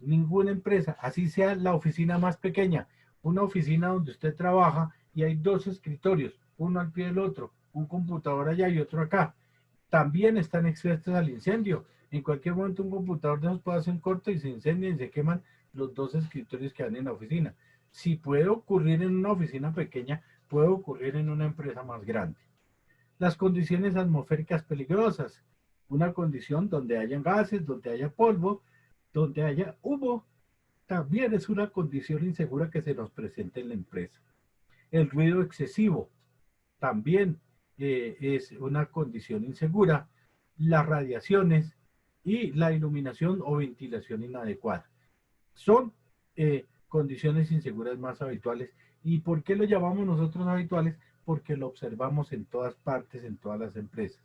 Ninguna empresa, así sea la oficina más pequeña, una oficina donde usted trabaja y hay 2 escritorios, uno al pie del otro, un computador allá y otro acá, también están expuestos al incendio. En cualquier momento un computador de esos puede hacer un corte y se incendia y se queman los 2 escritorios que van en la oficina. Si puede ocurrir en una oficina pequeña, puede ocurrir en una empresa más grande. Las condiciones atmosféricas peligrosas, una condición donde hayan gases, donde haya polvo, donde haya humo, también es una condición insegura que se nos presenta en la empresa. El ruido excesivo también es una condición insegura. Las radiaciones y la iluminación o ventilación inadecuada son condiciones inseguras más habituales. ¿Y por qué lo llamamos nosotros habituales? Porque lo observamos en todas partes, en todas las empresas.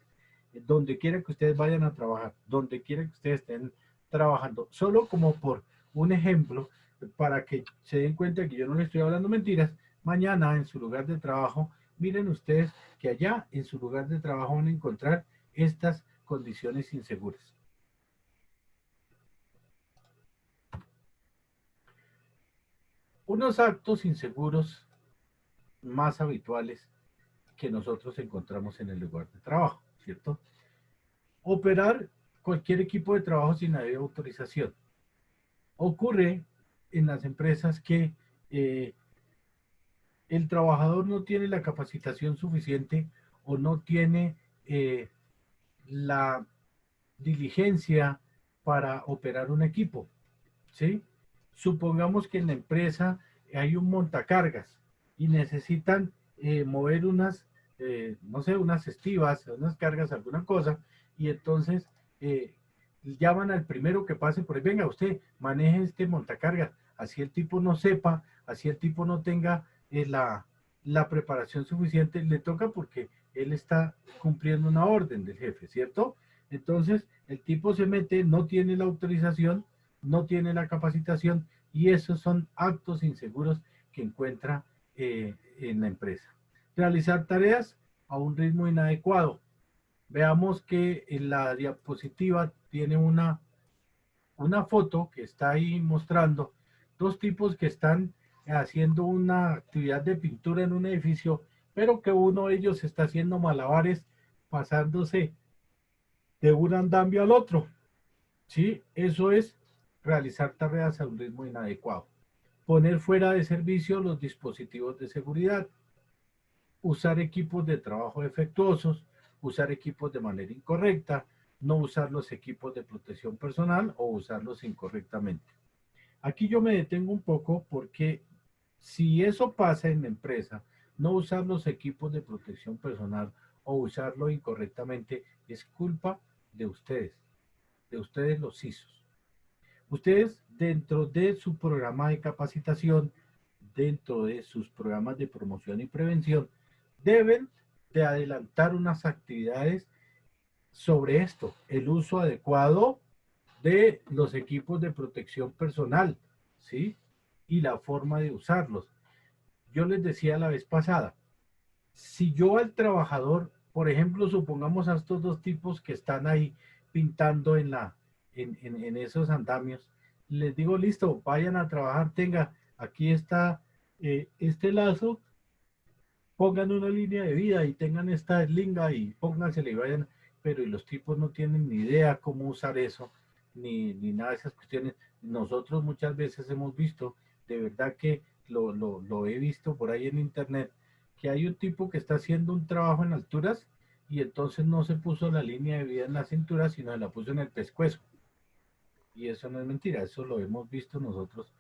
Donde quiera que ustedes vayan a trabajar, donde quiera que ustedes estén trabajando, solo como por un ejemplo, para que se den cuenta que yo no les estoy hablando mentiras, mañana en su lugar de trabajo, miren ustedes que allá en su lugar de trabajo van a encontrar estas condiciones inseguras. Unos actos inseguros más habituales que nosotros encontramos en el lugar de trabajo, ¿cierto? Operar cualquier equipo de trabajo sin debida autorización. Ocurre en las empresas que el trabajador no tiene la capacitación suficiente o no tiene la diligencia para operar un equipo, ¿sí? Supongamos que en la empresa hay un montacargas y necesitan mover unas, no sé, unas estivas, unas cargas, alguna cosa, y entonces llaman al primero que pase por ahí, venga, usted maneje este montacargas, así el tipo no sepa, así el tipo no tenga la preparación suficiente, le toca porque él está cumpliendo una orden del jefe, ¿cierto? Entonces el tipo se mete, no tiene la autorización, no tiene la capacitación, y esos son actos inseguros que encuentra en la empresa. Realizar tareas a un ritmo inadecuado. Veamos que en la diapositiva tiene una foto que está ahí mostrando 2 tipos que están haciendo una actividad de pintura en un edificio, pero que uno de ellos está haciendo malabares pasándose de un andamio al otro. ¿Sí? Eso es realizar tareas a un ritmo inadecuado. Poner fuera de servicio los dispositivos de seguridad. Usar equipos de trabajo defectuosos. Usar equipos de manera incorrecta. No usar los equipos de protección personal o usarlos incorrectamente. Aquí yo me detengo un poco porque Si eso pasa en la empresa, no usar los equipos de protección personal o usarlo incorrectamente es culpa de ustedes los CISOs. Ustedes dentro de su programa de capacitación, dentro de sus programas de promoción y prevención, deben de adelantar unas actividades sobre esto, el uso adecuado de los equipos de protección personal, ¿sí? Y la forma de usarlos. Yo les decía la vez pasada, si yo al trabajador, por ejemplo, supongamos a estos dos tipos que están ahí pintando en esos andamios, les digo, listo, vayan a trabajar, tenga, aquí está este lazo, pongan una línea de vida y tengan esta eslinga y póngansela y vayan, pero y los tipos no tienen ni idea cómo usar eso, ni nada de esas cuestiones. Nosotros muchas veces hemos visto, de verdad que lo he visto por ahí en internet, que hay un tipo que está haciendo un trabajo en alturas y entonces no se puso la línea de vida en la cintura, sino la puso en el pescuezo. Y eso no es mentira, eso lo hemos visto nosotros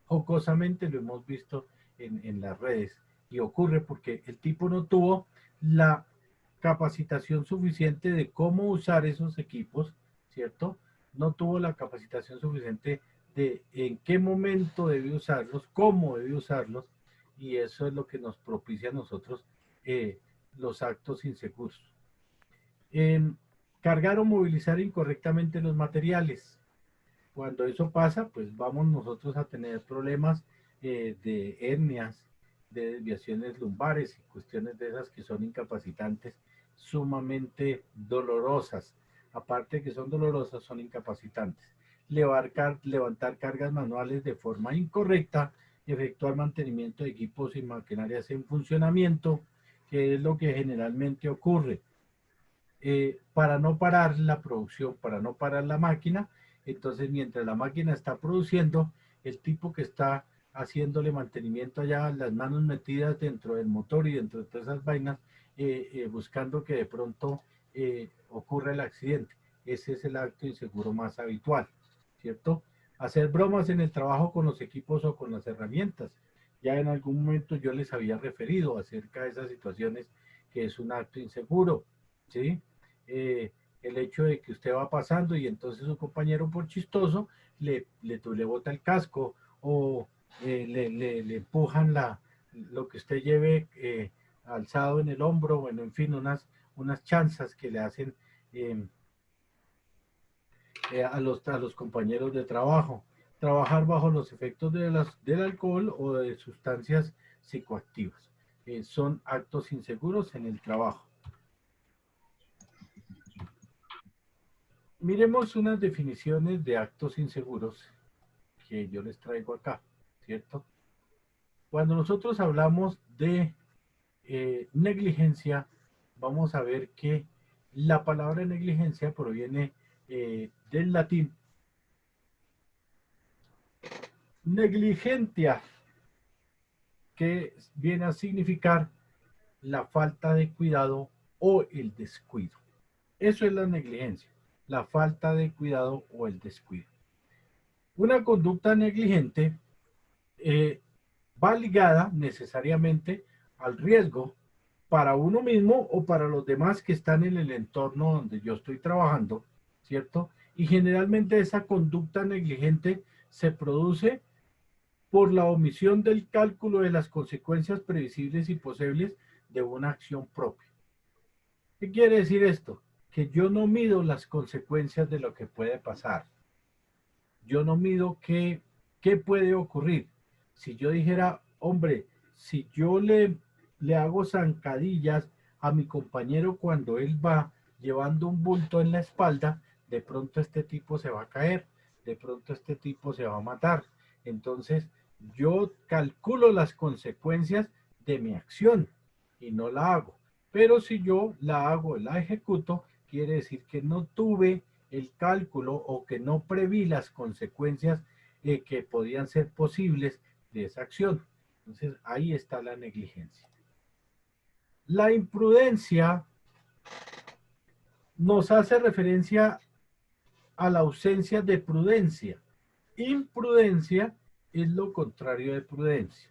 jocosamente lo hemos visto en las redes. Y ocurre porque el tipo no tuvo la capacitación suficiente de cómo usar esos equipos, ¿cierto? No tuvo la capacitación suficiente de en qué momento debe usarlos, cómo debe usarlos, y eso es lo que nos propicia a nosotros los actos inseguros. Cargar o movilizar incorrectamente los materiales. Cuando eso pasa, pues vamos nosotros a tener problemas de hernias, de desviaciones lumbares y cuestiones de esas que son incapacitantes, sumamente dolorosas. Aparte de que son dolorosas, son incapacitantes. Levantar cargas manuales de forma incorrecta, efectuar mantenimiento de equipos y maquinarias en funcionamiento, que es lo que generalmente ocurre. Para no parar la producción, para no parar la máquina, entonces mientras la máquina está produciendo, el tipo que está haciéndole mantenimiento allá, las manos metidas dentro del motor y dentro de todas esas vainas, buscando que de pronto ocurra el accidente. Ese es el acto inseguro más habitual, ¿cierto? Hacer bromas en el trabajo con los equipos o con las herramientas. Ya en algún momento yo les había referido acerca de esas situaciones que es un acto inseguro, ¿sí? El hecho de que usted va pasando y entonces su compañero por chistoso le bota el casco o le empujan lo que usted lleve alzado en el hombro, bueno, en fin, unas chanzas que le hacen a los compañeros de trabajo. Trabajar bajo los efectos del alcohol o de sustancias psicoactivas. Son actos inseguros en el trabajo. Miremos unas definiciones de actos inseguros que yo les traigo acá, ¿cierto? Cuando nosotros hablamos de negligencia, vamos a ver que la palabra negligencia proviene del latín negligentia, que viene a significar la falta de cuidado o el descuido. Eso es la negligencia, la falta de cuidado o el descuido. Una conducta negligente va ligada necesariamente al riesgo para uno mismo o para los demás que están en el entorno donde yo estoy trabajando, ¿cierto? Y generalmente esa conducta negligente se produce por la omisión del cálculo de las consecuencias previsibles y posibles de una acción propia. ¿Qué quiere decir esto? Que yo no mido las consecuencias de lo que puede pasar. Yo no mido qué puede ocurrir. Si yo dijera, hombre, si yo le hago zancadillas a mi compañero cuando él va llevando un bulto en la espalda, de pronto este tipo se va a caer, de pronto este tipo se va a matar. Entonces, yo calculo las consecuencias de mi acción y no la hago. Pero si yo la hago, la ejecuto, quiere decir que no tuve el cálculo o que no preví las consecuencias que podían ser posibles de esa acción. Entonces, ahí está la negligencia. La imprudencia nos hace referencia a la ausencia de prudencia. Imprudencia es lo contrario de prudencia.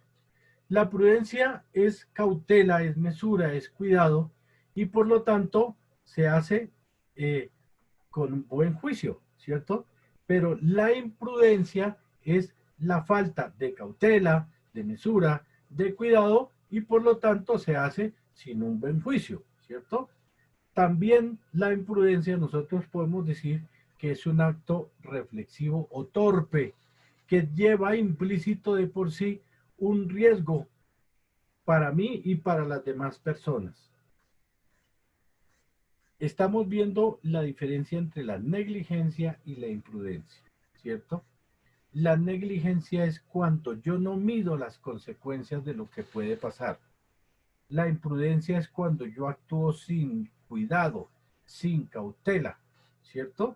La prudencia es cautela, es mesura, es cuidado y por lo tanto se hace con un buen juicio, ¿cierto? Pero la imprudencia es la falta de cautela, de mesura, de cuidado y por lo tanto se hace sin un buen juicio, ¿cierto? También la imprudencia nosotros podemos decir que es un acto reflexivo o torpe que lleva implícito de por sí un riesgo para mí y para las demás personas. Estamos viendo la diferencia entre la negligencia y la imprudencia, ¿cierto? La negligencia es cuando yo no mido las consecuencias de lo que puede pasar. La imprudencia es cuando yo actúo sin cuidado, sin cautela, ¿cierto?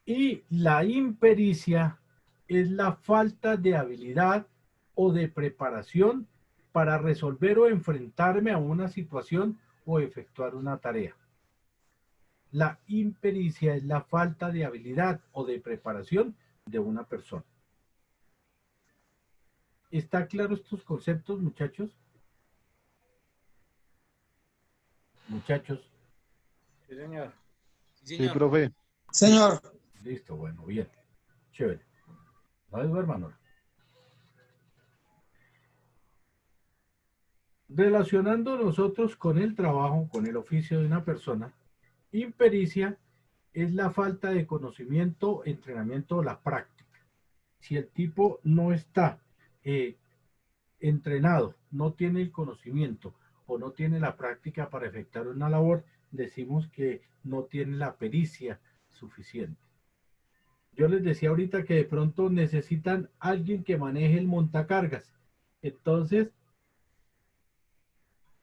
Y la impericia es la falta de habilidad o de preparación para resolver o enfrentarme a una situación o efectuar una tarea. La impericia es la falta de habilidad o de preparación de una persona. ¿Está claro estos conceptos, muchachos? Muchachos. Sí, señor. Sí, profe. Señor. Listo, bueno, bien. Chévere. ¿No es, hermano? Relacionando nosotros con el trabajo, con el oficio de una persona, impericia es la falta de conocimiento, entrenamiento o la práctica. Si el tipo no está entrenado, no tiene el conocimiento o no tiene la práctica para efectuar una labor, decimos que no tiene la pericia suficiente. Yo les decía ahorita que de pronto necesitan alguien que maneje el montacargas. Entonces,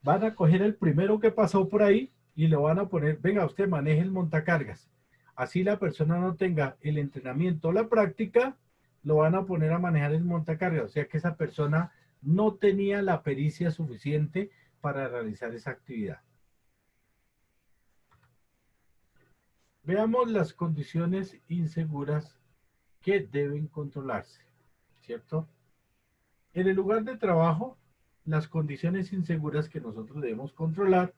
van a coger el primero que pasó por ahí y le van a poner, venga, usted maneje el montacargas. Así la persona no tenga el entrenamiento o la práctica, lo van a poner a manejar el montacargas. O sea que esa persona no tenía la pericia suficiente para realizar esa actividad. Veamos las condiciones inseguras que deben controlarse, ¿cierto? En el lugar de trabajo, las condiciones inseguras que nosotros debemos controlar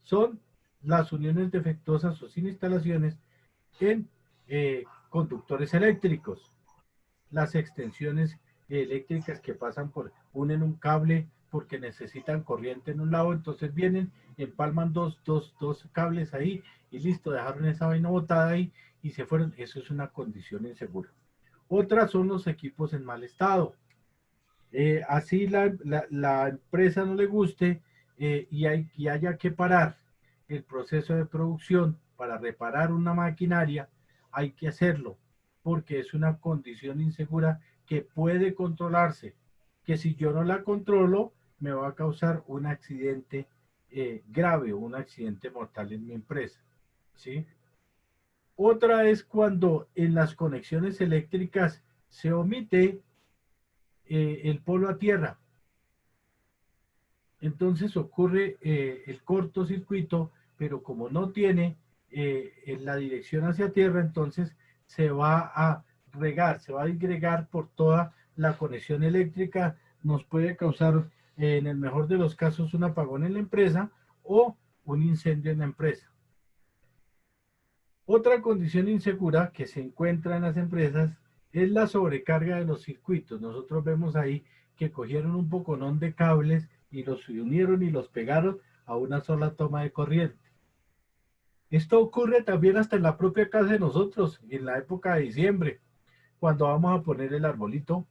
son las uniones defectuosas o sin instalaciones en conductores eléctricos, las extensiones eléctricas que pasan por, unen un cable porque necesitan corriente en un lado, entonces vienen, empalman dos cables ahí y listo, dejaron esa vaina botada ahí y se fueron. Eso es una condición insegura. Otras son los equipos en mal estado. Así la empresa no le guste y haya que parar el proceso de producción para reparar una maquinaria, hay que hacerlo porque es una condición insegura que puede controlarse, que si yo no la controlo me va a causar un accidente grave o un accidente mortal en mi empresa, ¿sí? Otra es cuando en las conexiones eléctricas se omite el polo a tierra. Entonces ocurre el cortocircuito, pero como no tiene en la dirección hacia tierra, entonces se va a regar, se va a disgregar por toda la conexión eléctrica, nos puede causar en el mejor de los casos un apagón en la empresa o un incendio en la empresa. Otra condición insegura que se encuentra en las empresas es la sobrecarga de los circuitos. Nosotros vemos ahí que cogieron un poconón de cables y los unieron y los pegaron a una sola toma de corriente. Esto ocurre también hasta en la propia casa de nosotros, en la época de diciembre, cuando vamos a poner el arbolito,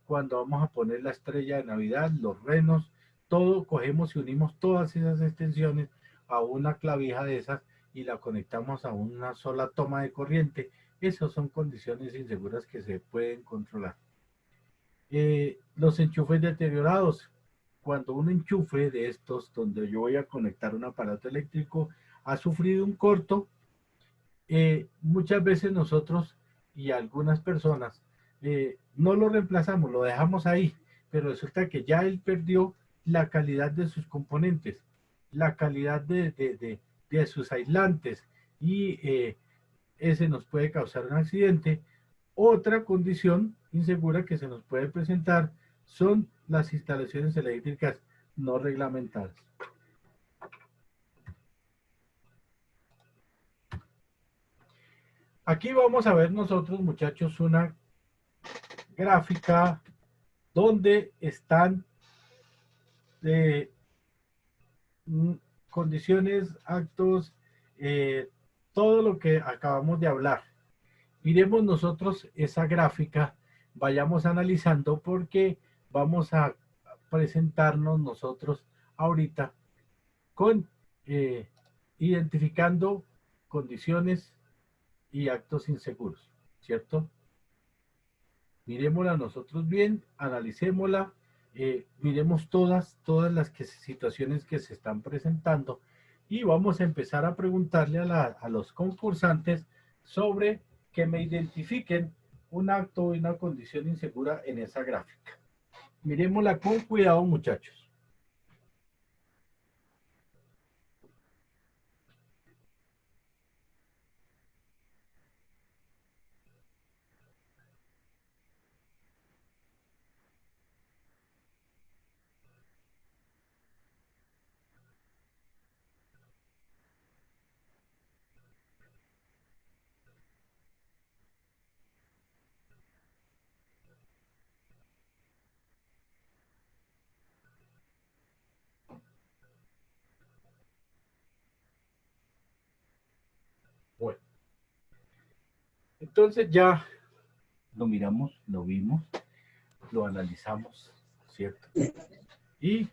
cuando vamos a poner la estrella de Navidad, los renos, todo, cogemos y unimos todas esas extensiones a una clavija de esas y la conectamos a una sola toma de corriente. Esas son condiciones inseguras que se pueden controlar. Los enchufes deteriorados. Cuando un enchufe de estos, donde yo voy a conectar un aparato eléctrico, ha sufrido un corto, muchas veces nosotros y algunas personas no lo reemplazamos, lo dejamos ahí, pero resulta que ya él perdió la calidad de sus componentes, la calidad de sus aislantes y ese nos puede causar un accidente Otra condición insegura que se nos puede presentar son las instalaciones eléctricas no reglamentadas. Aquí vamos a ver nosotros, muchachos, una gráfica donde están condiciones, actos, todo lo que acabamos de hablar. Miremos nosotros esa gráfica, vayamos analizando porque vamos a presentarnos nosotros ahorita con identificando condiciones y actos inseguros, ¿cierto? Miremosla nosotros bien, analicémosla, miremos todas las situaciones que se están presentando y vamos a empezar a preguntarle a los concursantes sobre que me identifiquen un acto y una condición insegura en esa gráfica. Miremosla con cuidado, muchachos. Bueno, entonces ya lo miramos, lo vimos, lo analizamos, ¿cierto? Y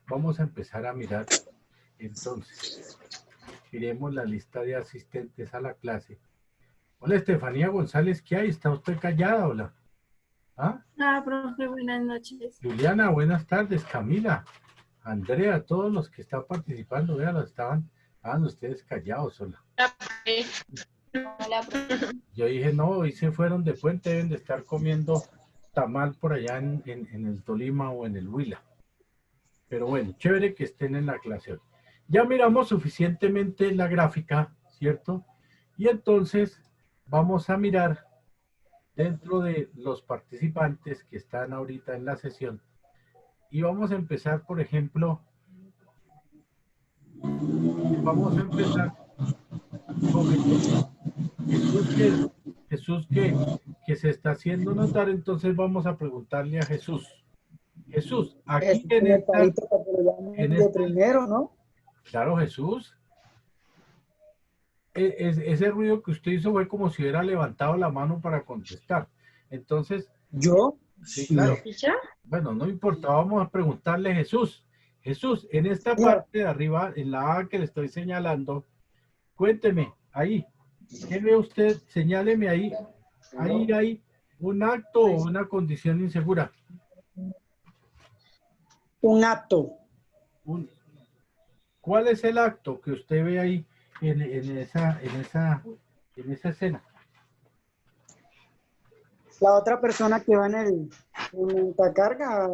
vamos a empezar a mirar, entonces, miremos la lista de asistentes a la clase. Hola, Estefanía González, ¿qué hay? ¿Está usted callada, hola? ¿Ah? Ah, profe, buenas noches. Juliana, buenas tardes. Camila, Andrea, todos los que están participando, vean, estaban ustedes callados, hola. Hola, profe. Yo dije, no, hoy se fueron de puente, deben de estar comiendo tamal por allá en el Tolima o en el Huila. Pero bueno, chévere que estén en la clase hoy. Ya miramos suficientemente la gráfica, ¿cierto? Y entonces vamos a mirar dentro de los participantes que están ahorita en la sesión. Y vamos a empezar, por ejemplo, con Jesús que se está haciendo notar, entonces vamos a preguntarle a Jesús. Jesús, aquí en esta... primero, ¿no? Claro, Jesús. Ese ruido que usted hizo fue como si hubiera levantado la mano para contestar. Entonces... ¿Yo? Sí, claro. Bueno, no importa, vamos a preguntarle a Jesús. Jesús, en esta parte de arriba, en la A que le estoy señalando, cuénteme, ahí, ¿qué ve usted? Señáleme ahí. Ahí hay un acto o una condición insegura. Un acto. ¿Cuál es el acto que usted ve ahí en esa escena? La otra persona que va en la carga.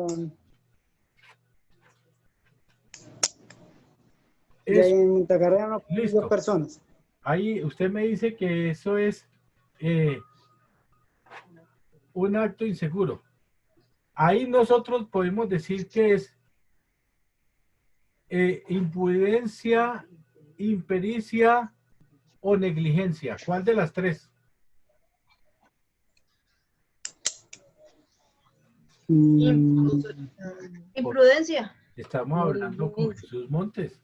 En Montacarga no hay dos personas. Ahí usted me dice que eso es un acto inseguro. Ahí nosotros podemos decir que es imprudencia, impericia o negligencia. ¿Cuál de las tres? Imprudencia. Estamos hablando con Jesús Montes.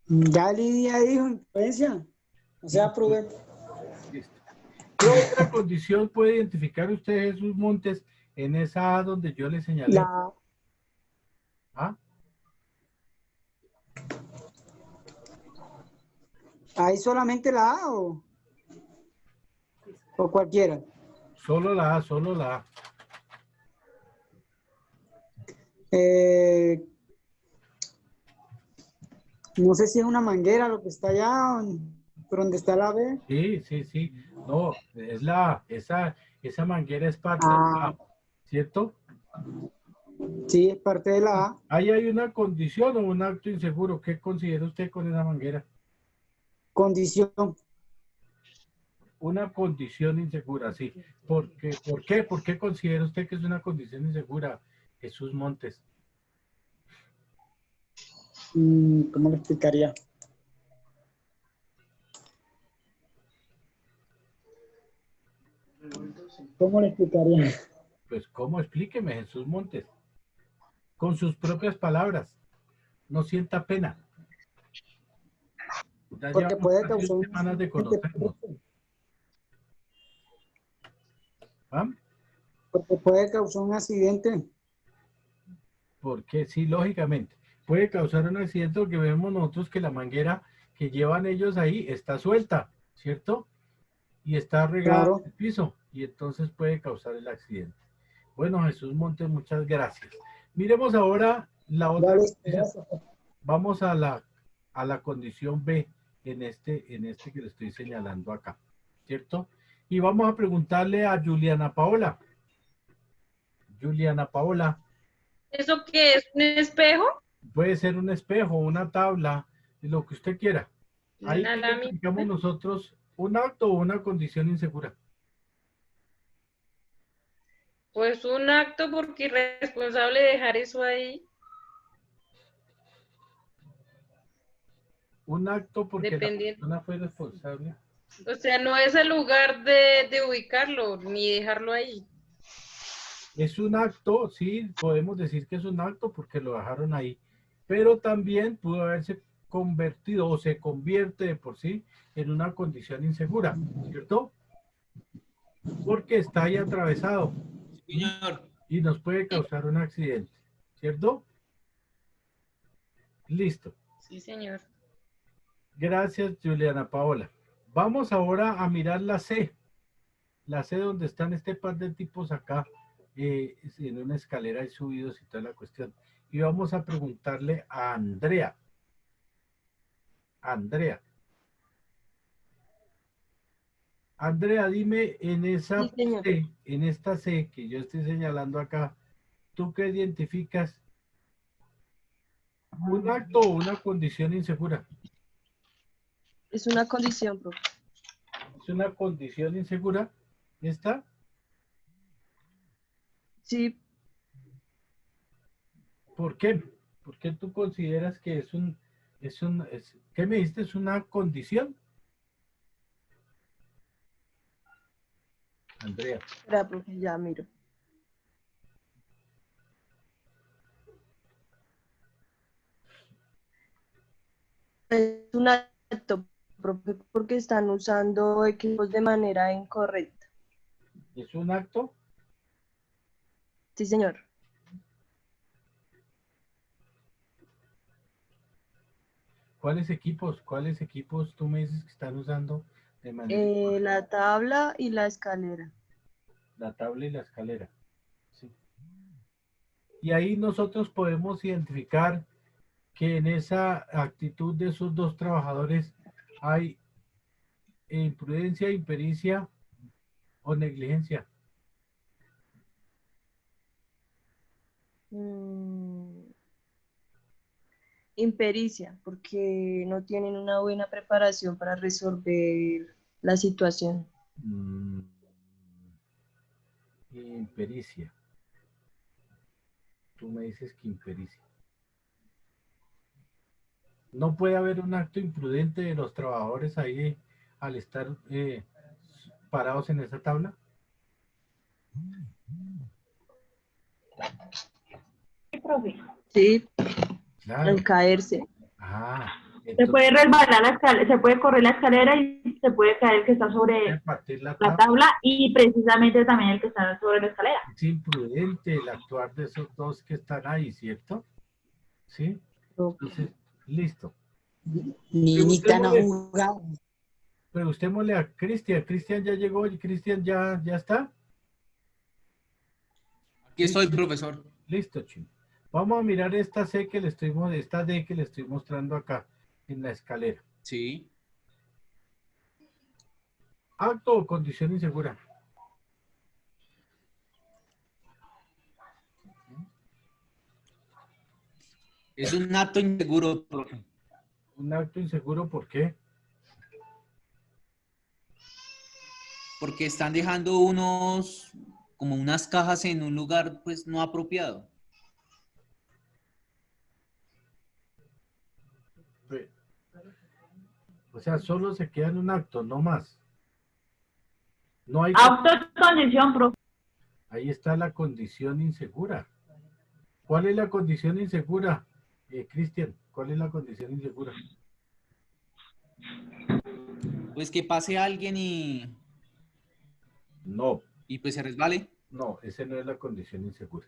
Ya Lidia dijo imprudencia. O sea, prudente. ¿Qué otra condición puede identificar usted, Jesús Montes, en esa A donde yo le señalé? ¿Ah? ¿Hay solamente la A o cualquiera? Solo la A, solo la A. No sé si es una manguera lo que está allá, por donde está la B. Sí, sí, sí. No, es la A. Esa manguera es parte de la A, ¿cierto? Sí, es parte de la A. Ahí hay una condición o un acto inseguro. ¿Qué considera usted con esa manguera? Condición. Una condición insegura, sí. ¿Por qué? ¿Por qué considera usted que es una condición insegura, Jesús Montes? ¿Cómo le explicaría? ¿Cómo le explicaría? Pues, ¿cómo? Explíqueme, Jesús Montes. Con sus propias palabras. No sienta pena. Ya Porque llevamos puede casi causar 2 un semanas de accidente. conocernos. ¿Ah? Porque puede causar un accidente. Porque sí, lógicamente. Puede causar un accidente porque vemos nosotros que la manguera que llevan ellos ahí está suelta, ¿cierto? Y está regada Claro. en el piso. Y entonces puede causar el accidente. Bueno, Jesús Montes, muchas gracias. Miremos ahora la otra Dale, condición. gracias. Vamos a la condición B en este que le estoy señalando acá, ¿cierto? Y vamos a preguntarle a Juliana Paola. Juliana Paola, ¿Eso qué es? ¿Un espejo? puede ser un espejo, una tabla, lo que usted quiera. Ahí Una lámina. identificamos nosotros un acto o una condición insegura. Pues un acto porque irresponsable dejar eso ahí. Un acto porque la Dependiendo. persona fue responsable. O sea, no es el lugar de ubicarlo ni dejarlo ahí. Es un acto, sí, podemos decir que es un acto porque lo dejaron ahí, pero también pudo haberse convertido o se convierte de por sí en una condición insegura, ¿cierto? Porque está ahí atravesado Señor. y nos puede causar un accidente, ¿cierto? Listo. Sí, señor. Gracias, Juliana Paola. Vamos ahora a mirar la C. La C donde están este par de tipos acá, en una escalera y subidos y toda la cuestión. Y vamos a preguntarle a Andrea. Andrea. Andrea, dime en esa Sí, señor. C, en esta C que yo estoy señalando acá, ¿tú qué identificas? ¿Un acto o una condición insegura? Es una condición, profe. ¿Es una condición insegura? ¿Esta? Sí, ¿Por qué? ¿Por qué tú consideras que ¿qué me dijiste? ¿Es una condición? Andrea. espera, profe, ya miro. Es un acto, profe, porque están usando equipos de manera incorrecta. ¿Es un acto? Sí, señor. ¿Cuáles equipos? ¿Cuáles equipos tú me dices que están usando de manera La tabla y la escalera. la tabla y la escalera? Sí. Y ahí nosotros podemos identificar que en esa actitud de esos dos trabajadores hay imprudencia, impericia o negligencia. Impericia, porque no tienen una buena preparación para resolver la situación. Impericia. Tú me dices que impericia. No puede haber un acto imprudente de los trabajadores ahí al estar parados en esa tabla. Sí, profe. Sí, Claro. al caerse. Ah, Se puede resbalar la escalera, se puede correr la escalera y se puede caer el que está sobre partir la la tabla y precisamente también el que está sobre la escalera. Es imprudente el actuar de esos dos que están ahí, ¿cierto? ¿Sí? Entonces, listo. Ni tan jugado. Preguntémosle a Cristian. Cristian ya llegó y Cristian ya está. Aquí estoy, profesor. Listo, chino. Vamos a mirar esta D que le estoy mostrando acá en la escalera. Sí. Acto o condición insegura. Es un acto inseguro, profe. Un acto inseguro, ¿por qué? porque están dejando como unas cajas en un lugar pues no apropiado. O sea, solo se queda en un acto, no más. No hay... Acto de condición, profe. Ahí está la condición insegura. ¿Cuál es la condición insegura? Cristian, ¿cuál es la condición insegura? Pues que pase alguien y... No. Y pues se resbale. No, esa no es la condición insegura.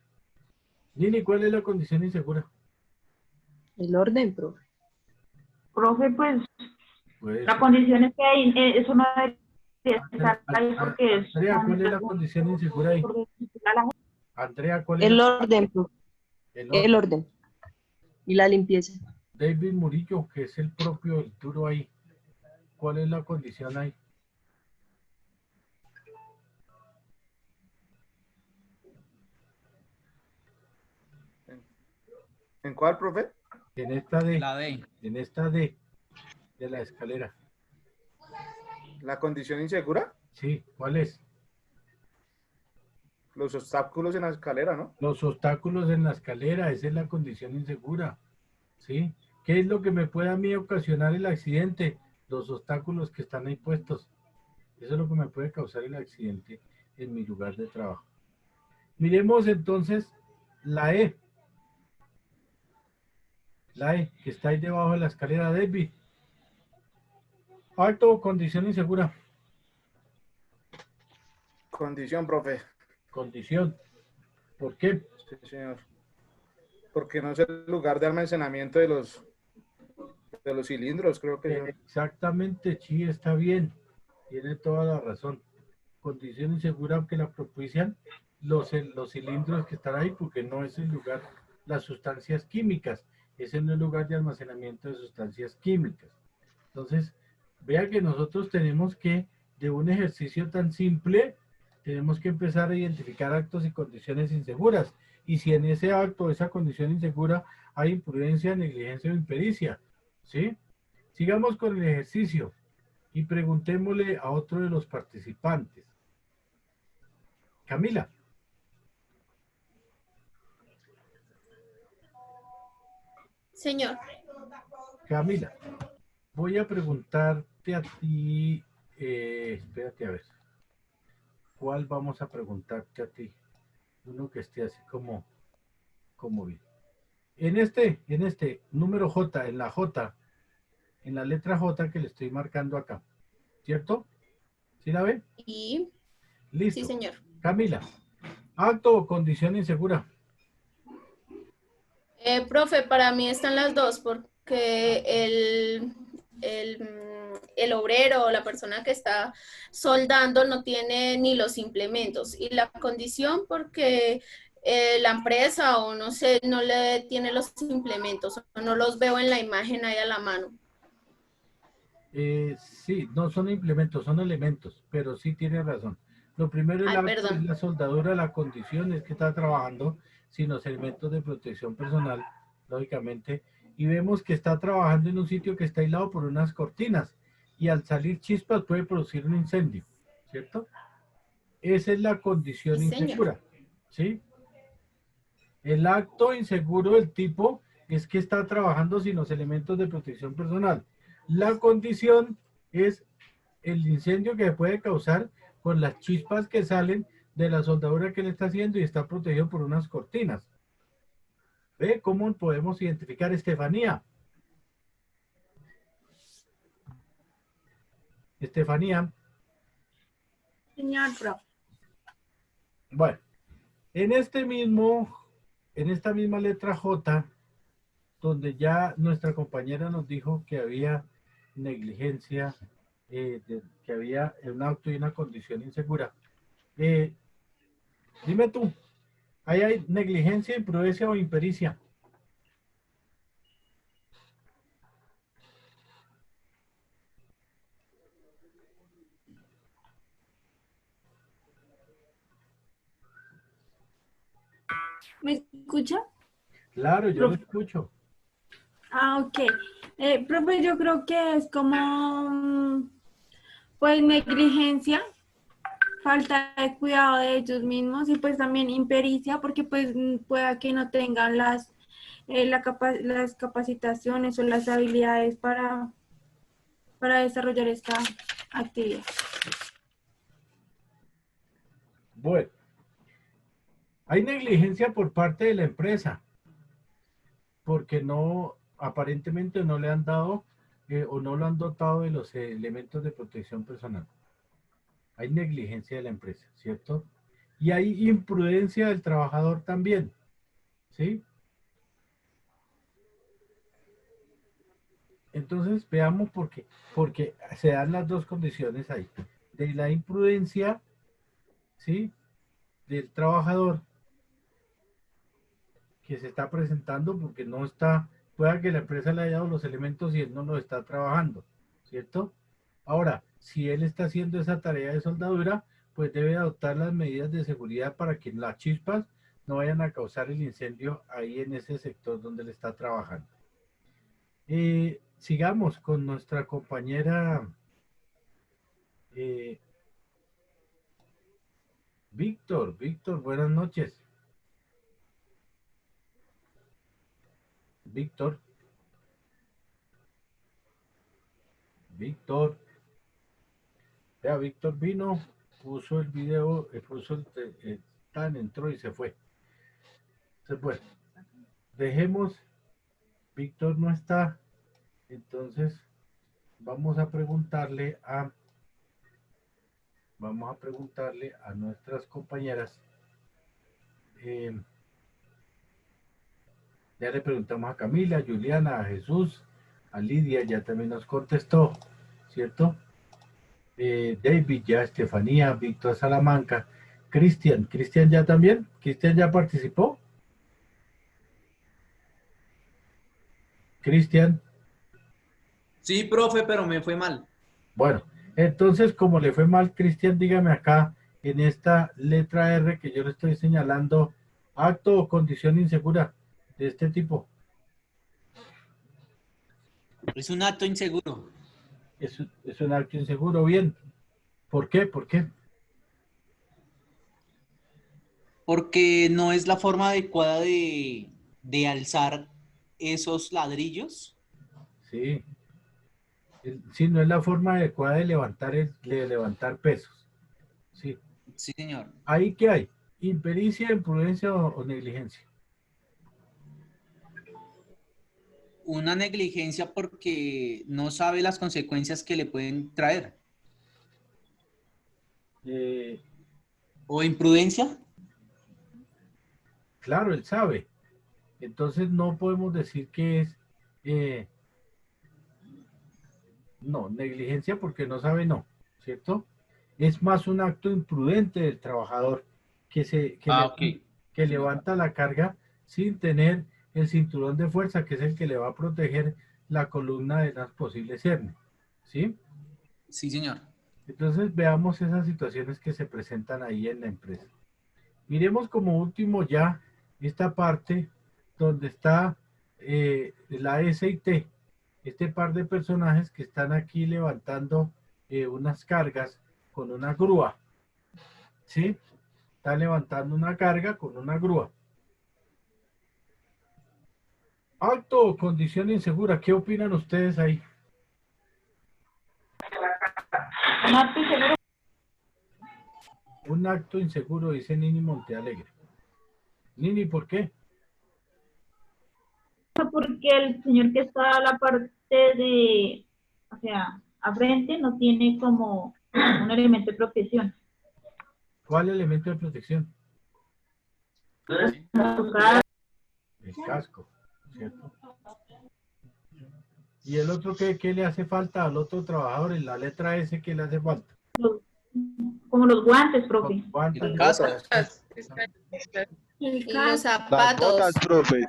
Nini, ¿cuál es la condición insegura? El orden, profe. Profe, pues, Pues, la condición es que eso no debería estar ahí porque es... Andrea, ¿cuál es la condición insegura ahí? Andrea, ¿cuál es El la... orden, profe. El orden. Y la limpieza. David Murillo, que es el propio del duro ahí. ¿Cuál es la condición ahí? ¿En cuál, profe? En esta D. La D. En esta D de la escalera. ¿La condición insegura? Sí, ¿cuál es? Los obstáculos en la escalera, ¿no? Los obstáculos en la escalera, esa es la condición insegura. ¿Sí? ¿Qué es lo que me puede a mí ocasionar el accidente? Los obstáculos que están ahí puestos. Eso es lo que me puede causar el accidente en mi lugar de trabajo. Miremos entonces la E. La E, que está ahí debajo de la escalera, David. Acto o condición insegura. Condición, profe. Condición. ¿Por qué? Sí, señor. Porque no es el lugar de almacenamiento de los cilindros, creo que. Exactamente, sí, está bien. Tiene toda la razón. Condición insegura que la propician los cilindros que están ahí, porque no es el lugar, las sustancias químicas. Ese no es el lugar de almacenamiento de sustancias químicas. Entonces, vea que nosotros tenemos que, de un ejercicio tan simple, tenemos que empezar a identificar actos y condiciones inseguras. Y si en ese acto, esa condición insegura, hay imprudencia, negligencia o impericia, ¿sí? Sigamos con el ejercicio y preguntémosle a otro de los participantes. Camila. Señor. Camila, voy a preguntarte a ti, espérate a ver, ¿cuál vamos a preguntarte a ti? Uno que esté así como bien. En este número J, en la letra J que le estoy marcando acá, ¿cierto? ¿Sí la ve? Y... Listo. Sí, señor. Camila, acto o condición insegura. Profe, para mí están las dos, porque el obrero o la persona que está soldando no tiene ni los implementos. Y la condición porque la empresa o no sé, no le tiene los implementos, o no los veo en la imagen ahí a la mano. Sí, no son implementos, son elementos, pero sí tiene razón. Lo primero es la soldadura, la condición es que está trabajando sin los elementos de protección personal, lógicamente, y vemos que está trabajando en un sitio que está aislado por unas cortinas, y al salir chispas puede producir un incendio, ¿cierto? Esa es la condición Sí, insegura, ¿sí? El acto inseguro del tipo es que está trabajando sin los elementos de protección personal. La condición es el incendio que puede causar con las chispas que salen de la soldadura que le está haciendo y está protegido por unas cortinas. ¿Ve cómo podemos identificar? Estefanía? Estefanía. Señor profe. Bueno, en esta misma letra J, donde ya nuestra compañera nos dijo que había negligencia, que había un acto y una condición insegura. Dime tú, ¿ahí hay negligencia, imprudencia o impericia? ¿Me escucha? Claro, yo lo escucho. Ah, ok. Profe, yo creo que es como, pues, negligencia, falta de cuidado de ellos mismos y pues también impericia porque pues pueda que no tengan las capacitaciones o las habilidades para desarrollar esta actividad. Bueno, hay negligencia por parte de la empresa porque aparentemente no le han dado o no lo han dotado de los elementos de protección personal. Hay negligencia de la empresa, ¿cierto? Y hay imprudencia del trabajador también, ¿sí? Entonces veamos porque se dan las dos condiciones ahí. De la imprudencia, ¿sí? Del trabajador que se está presentando porque no está, pueda que la empresa le haya dado los elementos y él no lo está trabajando, ¿cierto? Ahora, si él está haciendo esa tarea de soldadura, pues debe adoptar las medidas de seguridad para que las chispas no vayan a causar el incendio ahí en ese sector donde él está trabajando. Sigamos con nuestra compañera Víctor. Víctor, buenas noches. Víctor. Vea, Víctor vino, puso el video, puso el tan, entró y se fue. Bueno, dejemos, Víctor no está, entonces vamos a preguntarle a nuestras compañeras. Ya le preguntamos a Camila, a Juliana, a Jesús, a Lidia, ya también nos contestó, ¿cierto? David ya, Estefanía, Víctor Salamanca, Cristian ya también, Cristian ya participó. Cristian. Sí, profe, pero me fue mal. Bueno, entonces como le fue mal, Cristian, dígame acá en esta letra R que yo le estoy señalando, acto o condición insegura de este tipo. Es un acto inseguro. Es un acto inseguro, bien. ¿Por qué? ¿Por qué? Porque no es la forma adecuada de alzar esos ladrillos. Sí. Sí, no es la forma adecuada de levantar pesos. Sí. Sí, señor. ¿Ahí qué hay? ¿Impericia, imprudencia o negligencia? Una negligencia porque no sabe las consecuencias que le pueden traer. ¿O imprudencia? Claro, él sabe. Entonces no podemos decir que es no, negligencia porque no sabe, no, ¿cierto? Es más un acto imprudente del trabajador que levanta la carga sin tener el cinturón de fuerza, que es el que le va a proteger la columna de las posibles hernias, ¿sí? Sí, señor. Entonces veamos esas situaciones que se presentan ahí en la empresa. Miremos como último ya esta parte donde está la S y T, este par de personajes que están aquí levantando unas cargas con una grúa, ¿sí? Están levantando una carga con una grúa. Acto o condición insegura, ¿qué opinan ustedes ahí? Un acto inseguro. Un acto inseguro, dice Nini Montealegre. Nini, ¿por qué? Porque el señor que está a la parte de, o sea, a frente no tiene como un elemento de protección. ¿Cuál elemento de protección? El casco, ¿cierto? ¿Y el otro qué le hace falta al otro trabajador? En la letra S, ¿qué le hace falta? Como los guantes, profe. Los guantes, El casco. Y los zapatos. Las botas, profe.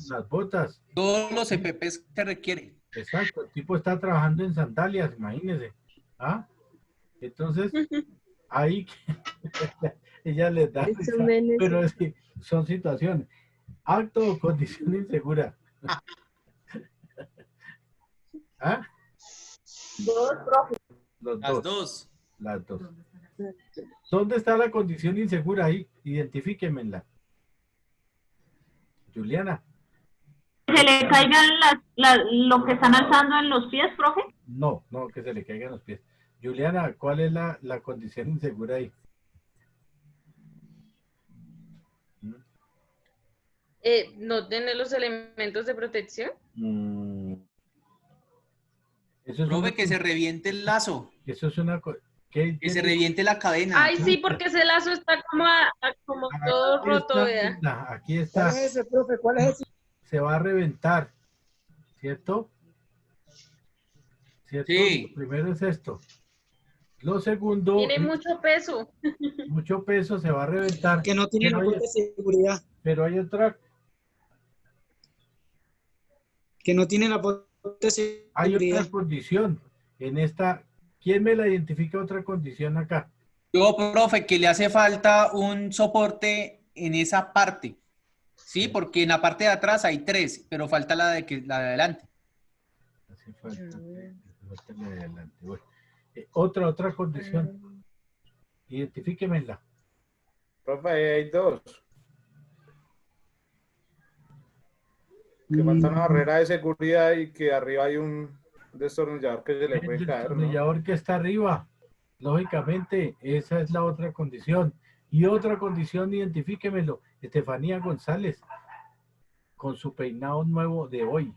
Las botas. Todos los EPPs que requiere. Exacto, el tipo está trabajando en sandalias, imagínese. ¿Ah? Entonces, ahí ella les da, pero es que son situaciones. Acto o condición insegura. ¿Ah? Dos, profe. Los Las dos. dos. Las dos. ¿Dónde está la condición insegura ahí? Identifíquenmela. Juliana. ¿Se le caigan lo que están alzando en los pies, profe? No, no, que se le caigan los pies. Juliana, ¿cuál es la condición insegura ahí? ¿No tiene los elementos de protección? Eso es Profe, que se reviente el lazo. Eso es una cosa. Que se reviente la cadena. Ay, sí, porque ese lazo está como todo roto, vea. Aquí está. ¿Cuál es ese, profe? ¿Cuál es ese? Se va a reventar, ¿cierto? ¿Cierto? Sí. Lo primero es esto. Lo segundo. Tiene mucho peso. Mucho peso, se va a reventar. Que no tiene la puerta de seguridad. Pero hay otra. Que no tiene la puerta de seguridad. Hay otra condición. En esta, ¿quién me la identifica otra condición acá? Yo, profe, que le hace falta un soporte en esa parte. Sí, porque en la parte de atrás hay 3, pero falta la de adelante. Hace falta la de adelante. Bueno, otra condición. Identifíquemela. Profe, ahí hay 2. Que falta una barrera de seguridad y que arriba hay un destornillador que se le puede El caer, ¿no? destornillador que está arriba. Lógicamente, esa es la otra condición. Y otra condición, identifíquemelo. Estefanía González, con su peinado nuevo de hoy.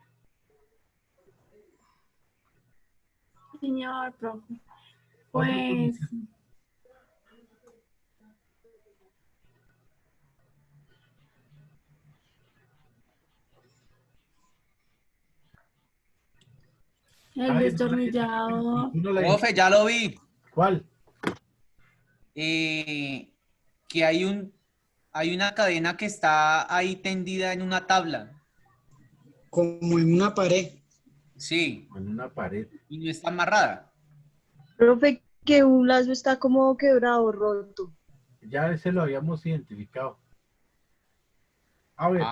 Señor, profe. Otra Pues, condición. el destornillador. Profe, ya lo vi. ¿Cuál? Que hay una cadena que está ahí tendida en una tabla. Como en una pared. Sí. En una pared. Y no está amarrada. Profe, que un lazo está como quebrado, roto. Ya ese lo habíamos identificado. A ver,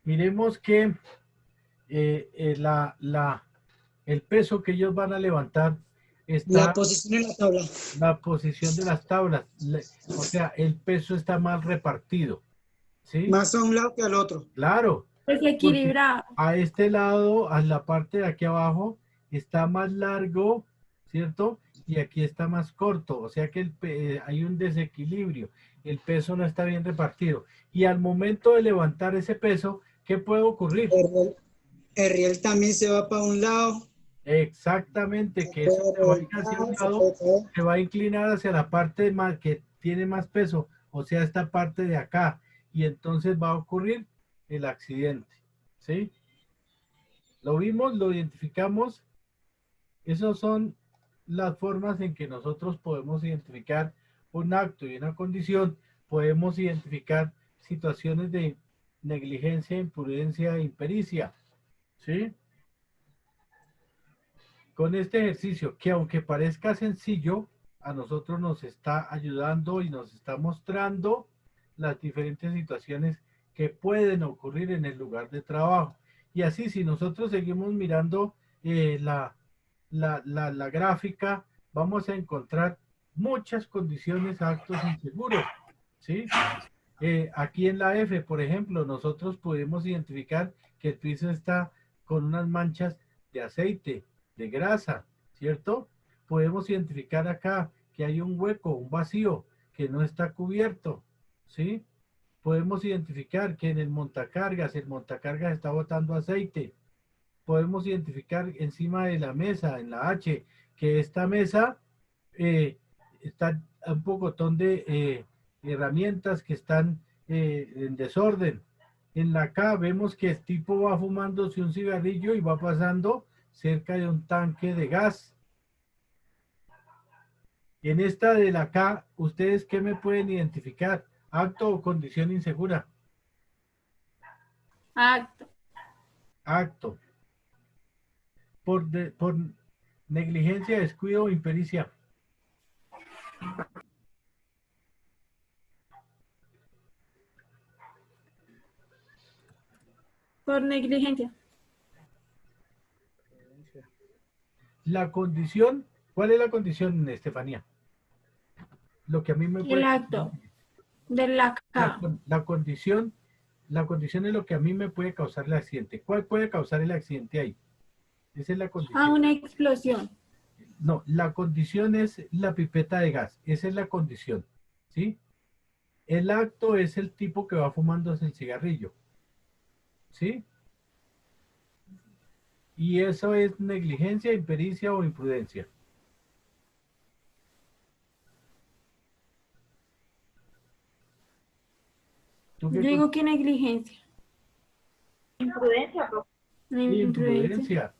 miremos que el peso que ellos van a levantar está... La posición en la tabla. La posición de las tablas. O sea, el peso está mal repartido. ¿Sí? Más a un lado que al otro. Claro. Desequilibrado. A este lado, a la parte de aquí abajo, está más largo, ¿cierto? Y aquí está más corto. O sea que hay un desequilibrio. El peso no está bien repartido. Y al momento de levantar ese peso, ¿qué puede ocurrir? El riel también se va para un lado. Exactamente, que eso se va a ir hacia un lado, se va a inclinar hacia la parte más, que tiene más peso, o sea, esta parte de acá. Y entonces va a ocurrir el accidente. ¿Sí? Lo vimos, lo identificamos. Esas son las formas en que nosotros podemos identificar un acto y una condición. Podemos identificar situaciones de negligencia, imprudencia e impericia. ¿Sí? Con este ejercicio, que aunque parezca sencillo, a nosotros nos está ayudando y nos está mostrando las diferentes situaciones que pueden ocurrir en el lugar de trabajo. Y así, si nosotros seguimos mirando la gráfica, vamos a encontrar muchas condiciones, actos inseguros, ¿sí? Aquí en la F, por ejemplo, nosotros podemos identificar que el piso está con unas manchas de aceite, de grasa, ¿cierto? Podemos identificar acá que hay un hueco, un vacío, que no está cubierto, ¿sí? Podemos identificar que en el montacargas está botando aceite. Podemos identificar encima de la mesa, en la H, que esta mesa está un pocotón de herramientas que están en desorden. En la K vemos que el tipo va fumándose un cigarrillo y va pasando cerca de un tanque de gas. En esta de la K, ¿ustedes qué me pueden identificar? ¿Acto o condición insegura? Acto. Acto. Por negligencia, descuido o impericia. Por negligencia. La condición, ¿cuál es la condición, Estefanía? lo que a mí me El puede... acto del acta. La condición es lo que a mí me puede causar el accidente. ¿Cuál puede causar el accidente ahí? Esa es la condición. Ah, una explosión. No, la condición es la pipeta de gas. Esa es la condición, ¿sí? El acto es el tipo que va fumándose el cigarrillo, ¿sí? Y eso es negligencia, impericia o imprudencia. ¿Tú Yo qué digo que negligencia. Imprudencia, profe.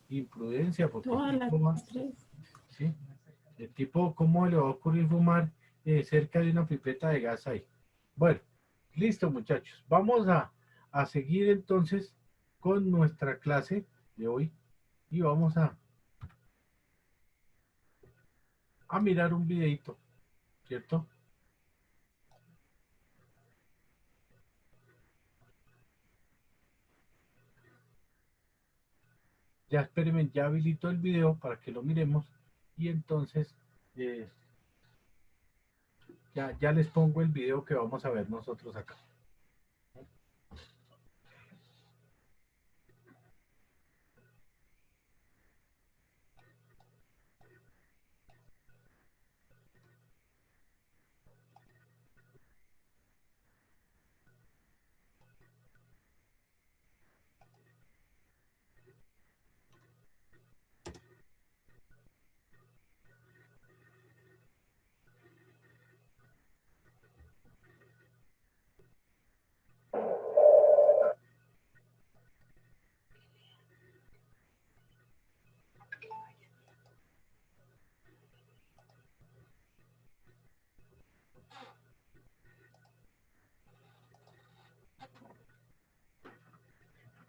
Imprudencia, porque Todas el las tipo, tres. ¿sí? El tipo, ¿cómo le va a ocurrir fumar cerca de una pipeta de gas ahí? Bueno, listo, muchachos. Vamos a seguir entonces con nuestra clase de hoy y vamos a mirar un videito, ¿cierto? Ya espérenme, ya habilito el video para que lo miremos y entonces ya les pongo el video que vamos a ver nosotros acá.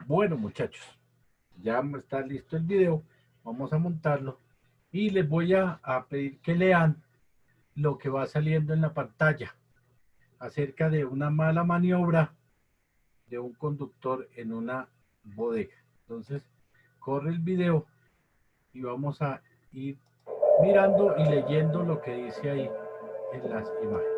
Bueno, muchachos, ya está listo el video. Vamos a montarlo y les voy a pedir que lean lo que va saliendo en la pantalla acerca de una mala maniobra de un conductor en una bodega. Entonces, corre el video y vamos a ir mirando y leyendo lo que dice ahí en las imágenes.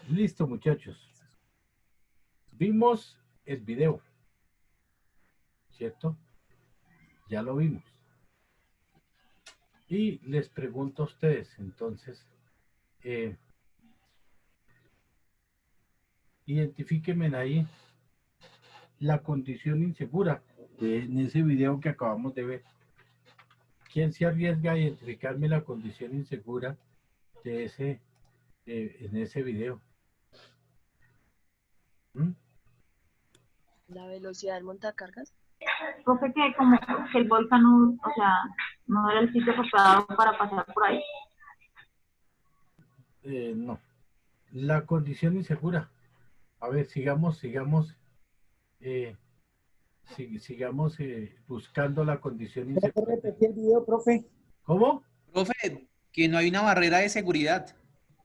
Listo, muchachos. Vimos el video, ¿cierto? Ya lo vimos. Y les pregunto a ustedes, entonces, identifíquenme ahí la condición insegura en ese video que acabamos de ver. ¿Quién se arriesga a identificarme la condición insegura de en ese video? ¿Mm? La velocidad del montacargas. Profe, que como que el volcán no, o sea, no era el sitio apropiado para pasar por ahí. No. La condición insegura. A ver, sigamos buscando la condición insegura. Repetir el video, profe. ¿Cómo? Profe, que no hay una barrera de seguridad.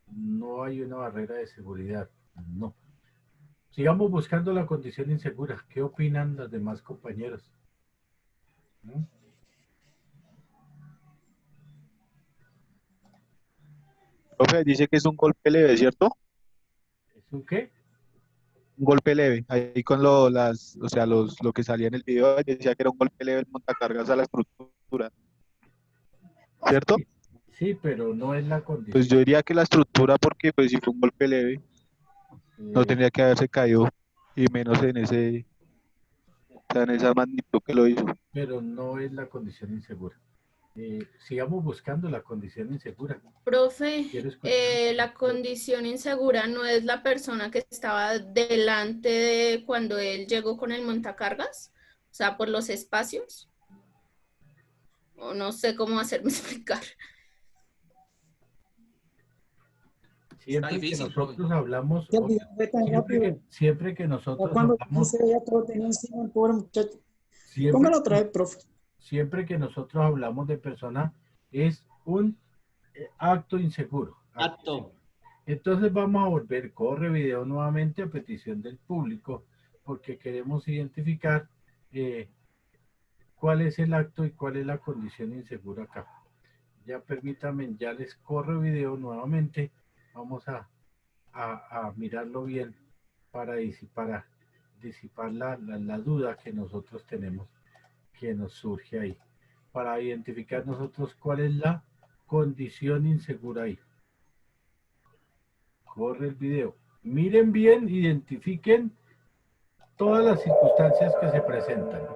No hay una barrera de seguridad, no. Sigamos buscando la condición insegura. ¿Qué opinan los demás compañeros? ¿Mm? Profe, dice que es un golpe leve, ¿cierto? ¿Es un qué? Un golpe leve. Ahí con lo que salía en el video decía que era un golpe leve el montacargas a la estructura. ¿Cierto? Sí, pero no es la condición. Pues yo diría que la estructura porque pues si fue un golpe leve. No tendría que haberse caído, y menos en ese, o sea, en esa magnitud que lo hizo. Pero no es la condición insegura. Sigamos buscando la condición insegura. Profe, Quiero escuchar. la condición insegura no es la persona que estaba delante de cuando él llegó con el montacargas, o sea, por los espacios. O no sé cómo hacerme explicar. Siempre que difícil, nosotros hablamos, Que el video fue tan rápido. siempre que Ya nosotros cuando hablamos, se veía todo tenía encima el pobre muchacho. siempre, Póngalo otra vez, profe. siempre que nosotros hablamos de persona, es un acto inseguro. Acto. Entonces vamos a volver, corre video nuevamente a petición del público, porque queremos identificar cuál es el acto y cuál es la condición insegura acá. Ya permítanme, ya les corre video nuevamente. Vamos a mirarlo bien para disipar la duda que nosotros tenemos, que nos surge ahí, para identificar nosotros cuál es la condición insegura ahí. Corre el video. Miren bien, identifiquen todas las circunstancias que se presentan.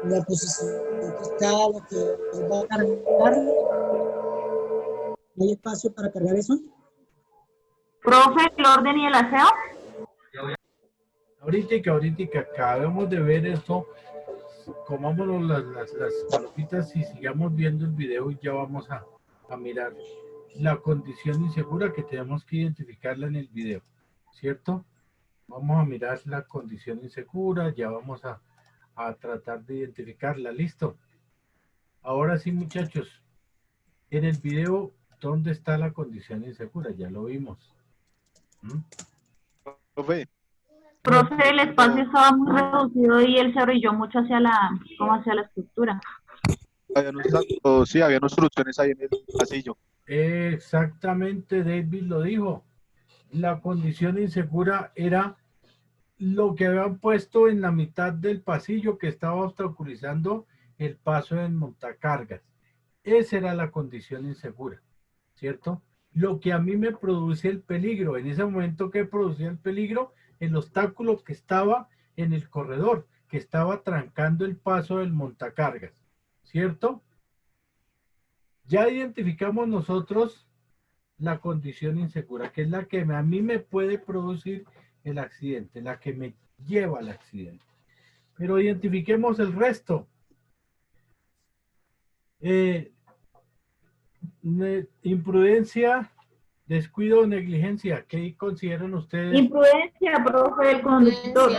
La posición que está, la que va a cargar. ¿No hay espacio para cargar eso? Profe, el orden y el aseo. Ahorita acabamos de ver esto. Comámonos las palomitas y sigamos viendo el video y ya vamos a mirar la condición insegura que tenemos que identificarla en el video, ¿cierto? Vamos a mirar la condición insegura, ya vamos a tratar de identificarla, ¿listo? Ahora sí, muchachos, en el video, ¿dónde está la condición insegura? Ya lo vimos. Profe. Profe, el espacio estaba muy reducido y él se orilló mucho hacia la estructura. Sí, había unas soluciones ahí en el pasillo. Exactamente, David lo dijo. La condición insegura era lo que habían puesto en la mitad del pasillo que estaba obstaculizando el paso del montacargas. Esa era la condición insegura, ¿cierto? Lo que a mí me produce el peligro, en ese momento que producía el peligro, el obstáculo que estaba en el corredor, que estaba trancando el paso del montacargas, ¿cierto? Ya identificamos nosotros la condición insegura, que es la que a mí me puede producir el accidente, la que me lleva al accidente. Pero identifiquemos el resto. Imprudencia, descuido o negligencia. ¿Qué consideran ustedes? Imprudencia, profe, del conductor.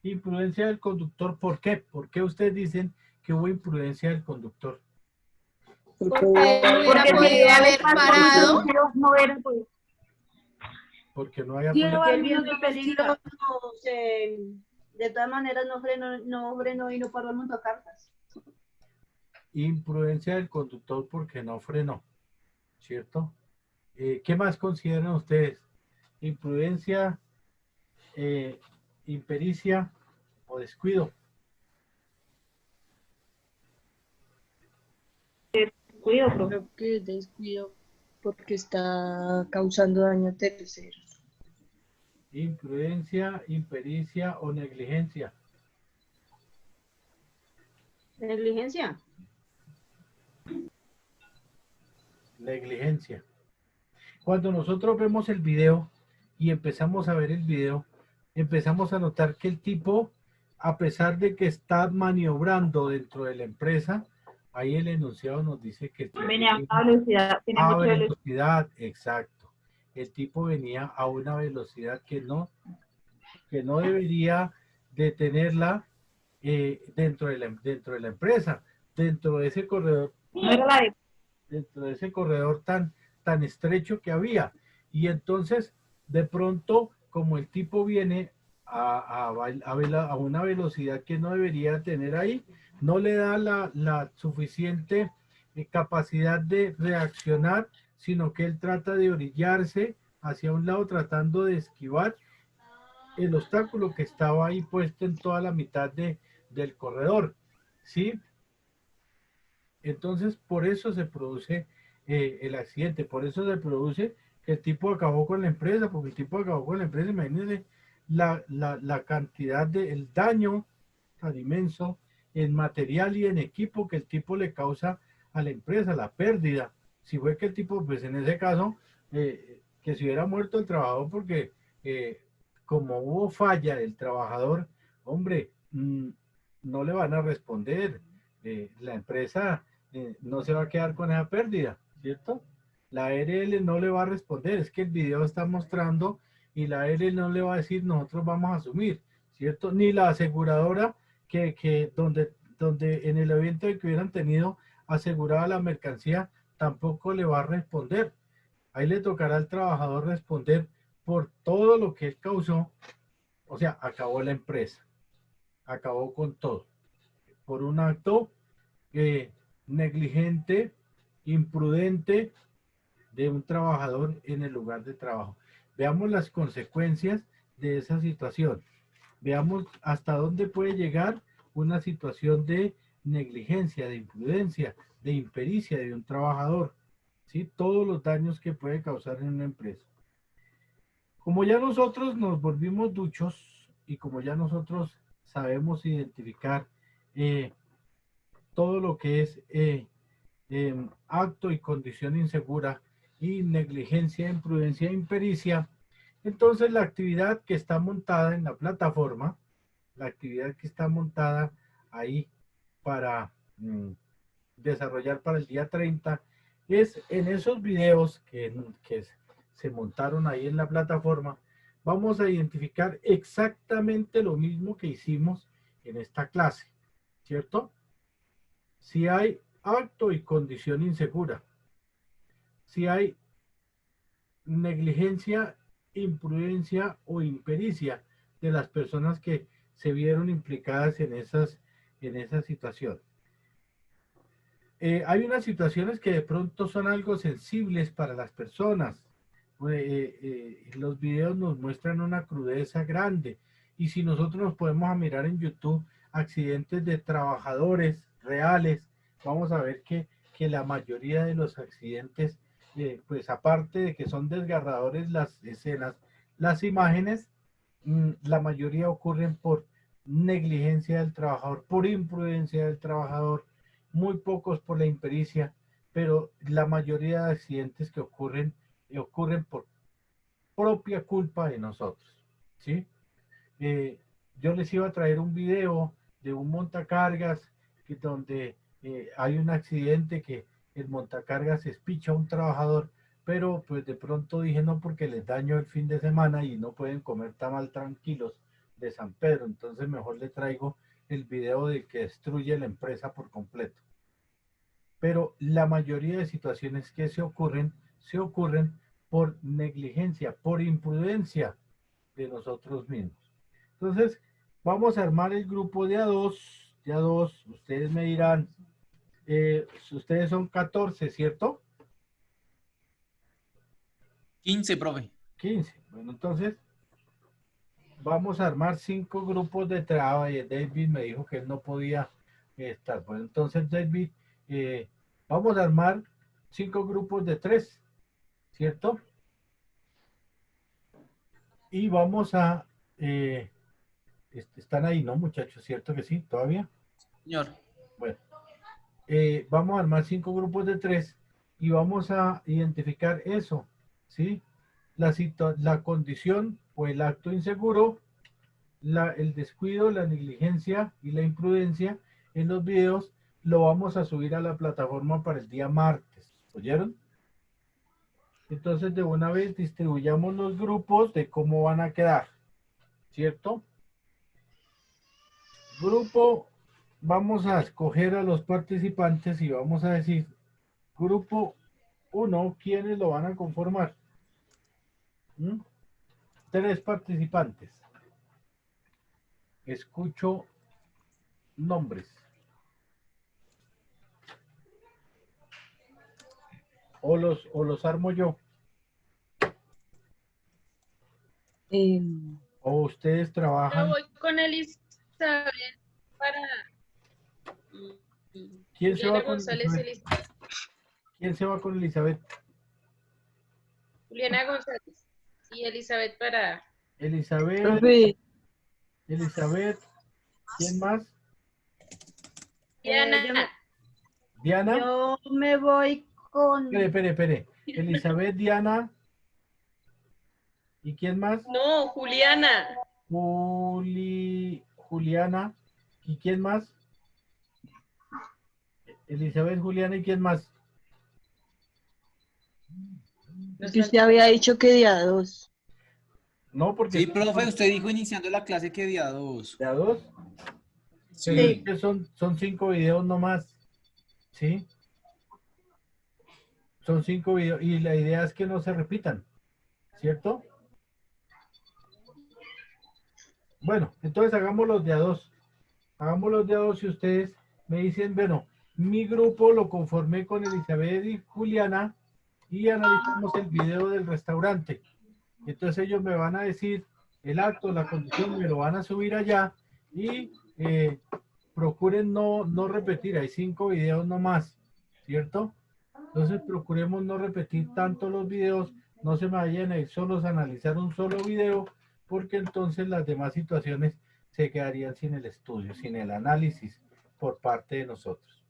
Imprudencia del conductor, ¿por qué? ¿Por qué ustedes dicen que hubo imprudencia del conductor? Porque hubiera podido haber parado. Porque no había Porque el viento peligro de todas maneras no frenó y no paró el montacargas. Imprudencia del conductor porque no frenó, ¿cierto? ¿Qué más consideran ustedes? Imprudencia, impericia o descuido. Descuido, creo que es descuido porque está causando daño a terceros. Imprudencia, impericia o negligencia. Negligencia. Negligencia. Cuando nosotros vemos el video y empezamos a ver el video, empezamos a notar que el tipo, a pesar de que está maniobrando dentro de la empresa, ahí el enunciado nos dice que venía a velocidad, tiene mucha velocidad, exacto. El tipo venía a una velocidad que no debería de tenerla dentro de la empresa. Dentro de ese corredor No era la de... dentro de ese corredor tan estrecho que había. Y entonces, de pronto, como el tipo viene a una velocidad que no debería tener ahí, no le da la suficiente capacidad de reaccionar, sino que él trata de orillarse hacia un lado tratando de esquivar el obstáculo que estaba ahí puesto en toda la mitad del corredor, ¿sí? Entonces, por eso se produce el accidente, por eso se produce que el tipo acabó con la empresa, porque el tipo acabó con la empresa, imagínense la cantidad el daño tan inmenso en material y en equipo que el tipo le causa a la empresa, la pérdida. Si fue que el tipo, pues en ese caso, que se hubiera muerto el trabajador porque como hubo falla del trabajador, hombre, no le van a responder. La empresa no se va a quedar con esa pérdida, ¿cierto? La ARL no le va a responder, es que el video está mostrando y la ARL no le va a decir nosotros vamos a asumir, ¿cierto? Ni la aseguradora donde en el evento de que hubieran tenido asegurada la mercancía tampoco le va a responder. Ahí le tocará al trabajador responder por todo lo que él causó, o sea, acabó la empresa, acabó con todo, por un acto negligente, imprudente de un trabajador en el lugar de trabajo. Veamos las consecuencias de esa situación. Veamos hasta dónde puede llegar una situación de negligencia, de imprudencia, de impericia de un trabajador, ¿sí? Todos los daños que puede causar en una empresa. Como ya nosotros nos volvimos duchos y como ya nosotros sabemos identificar todo lo que es acto y condición insegura y negligencia, imprudencia e impericia, entonces la actividad que está montada en la plataforma, la actividad que está montada ahí para desarrollar para el día 30, es en esos videos que se montaron ahí en la plataforma, vamos a identificar exactamente lo mismo que hicimos en esta clase, ¿cierto? Si hay acto y condición insegura, si hay negligencia, imprudencia o impericia de las personas que se vieron implicadas en esa situación. Hay unas situaciones que de pronto son algo sensibles para las personas. Los videos nos muestran una crudeza grande y si nosotros nos podemos mirar en YouTube accidentes de trabajadores reales, vamos a ver que la mayoría de los accidentes, pues aparte de que son desgarradores las escenas, las imágenes, la mayoría ocurren por negligencia del trabajador, por imprudencia del trabajador, muy pocos por la impericia, pero la mayoría de accidentes que ocurren por propia culpa de nosotros, ¿sí? Yo les iba a traer un video de un montacargas donde hay un accidente que el montacargas espicha a un trabajador, pero pues de pronto dije no porque les daño el fin de semana y no pueden comer tamal tranquilos de San Pedro, entonces mejor le traigo el video del que destruye la empresa por completo. Pero la mayoría de situaciones que se ocurren por negligencia, por imprudencia de nosotros mismos. Entonces, vamos a armar el grupo de a dos, ustedes me dirán, ustedes son 14, ¿cierto? 15, profe. 15, bueno, entonces, vamos a armar 5 grupos de trabajo y David me dijo que él no podía estar. Bueno, entonces, David, vamos a armar 5 grupos de 3, ¿cierto? Y vamos a... están ahí, ¿no, muchachos? ¿Cierto que sí? ¿Todavía? Señor. Bueno, vamos a armar 5 grupos de 3 y vamos a identificar eso, ¿sí? La condición o el acto inseguro, el descuido, la negligencia y la imprudencia en los videos lo vamos a subir a la plataforma para el día martes. ¿Oyeron? Entonces, de una vez distribuyamos los grupos de cómo van a quedar, ¿cierto? Grupo vamos a escoger a los participantes y vamos a decir, grupo 1, ¿quiénes lo van a conformar? 3 participantes. Escucho nombres. O los armo yo. O ustedes Yo trabajan. voy con Elizabeth para... ¿Quién se va con González, Elizabeth? ¿Quién se va con Elizabeth? Juliana González y Elizabeth para... Elizabeth. Elizabeth. ¿Quién más? Diana. Diana. Yo me voy con... Espere. Elizabeth, Diana. ¿Y quién más? No, Juliana. Juliana. ¿Y quién más? Elizabeth, Juliana, ¿y quién más? Que usted había dicho que día 2. No, porque... Sí, profe, usted dijo iniciando la clase que día 2. ¿Día 2? Sí. Pero es que son 5 videos nomás. ¿Sí? Son 5 videos y la idea es que no se repitan. ¿Cierto? Bueno, entonces hagamos los de a 2. Hagamos los de a 2 y ustedes me dicen, bueno, mi grupo lo conformé con Elizabeth y Juliana y analizamos el video del restaurante. Entonces ellos me van a decir el acto, la condición, me lo van a subir allá y procuren no repetir. Hay 5 videos nomás, ¿cierto? Entonces procuremos no repetir tanto los videos, no se me vayan a ir solos a analizar un solo video, porque entonces las demás situaciones se quedarían sin el estudio, sin el análisis por parte de nosotros.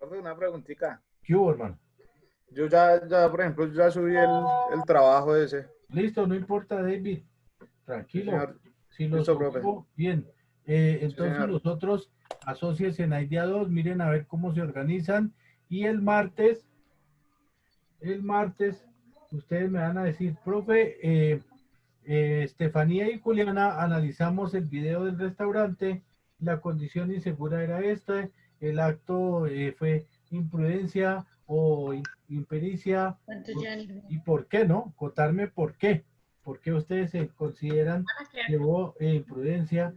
Una preguntita. ¿Qué hubo, hermano? Yo ya, por ejemplo, ya subí el trabajo ese. Listo, no importa, David. Tranquilo. Señor. Si lo Listo, subo, profe. bien. Entonces señor. los otros asóciense en día 2, miren a ver cómo se organizan. Y el martes, ustedes me van a decir, profe, Estefanía y Juliana analizamos el video del restaurante, la condición insegura era esta, el acto fue imprudencia o impericia, y por qué no, contarme por qué ustedes se consideran que hubo imprudencia,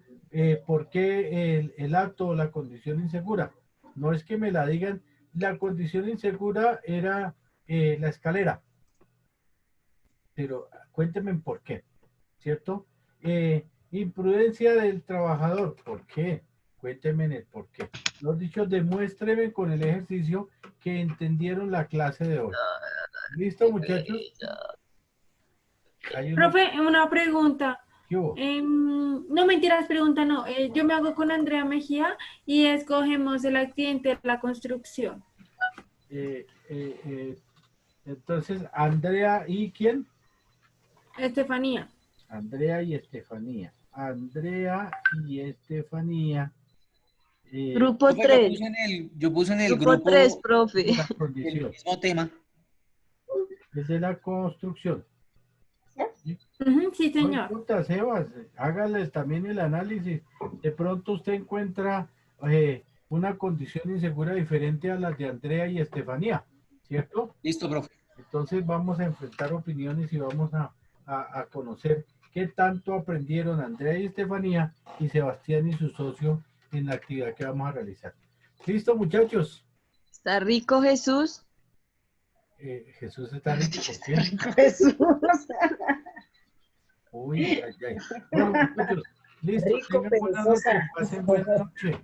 por qué el acto o la condición insegura. No es que me la digan, la condición insegura era la escalera, pero cuéntenme por qué, ¿cierto? Imprudencia del trabajador, ¿por qué? Cuéntenme el por qué. Los dichos, demuéstreme con el ejercicio que entendieron la clase de hoy. ¿Listo, muchachos? Profe, una pregunta. ¿Qué hubo? No, mentiras, pregunta no. Yo me hago con Andrea Mejía y escogemos el accidente de la construcción. Entonces, Andrea y ¿quién? Estefanía. Andrea y Estefanía. Andrea y Estefanía. Grupo 3. Yo puse en el Grupo 3, profe. el mismo tema. Desde la construcción. Sí, señor. No importa, Sebas, hágales también el análisis. De pronto usted encuentra una condición insegura diferente a las de Andrea y Estefanía, ¿cierto? Listo, profe. Entonces vamos a enfrentar opiniones y vamos a conocer qué tanto aprendieron Andrea y Estefanía y Sebastián y su socio en la actividad que vamos a realizar. ¿Listo, muchachos? ¿Está rico Jesús? Jesús está rico. ¿Por qué? Jesús. Uy, ay. Bueno, muchachos, listo. Rico, Tengan buena noche. Pasen buena noche.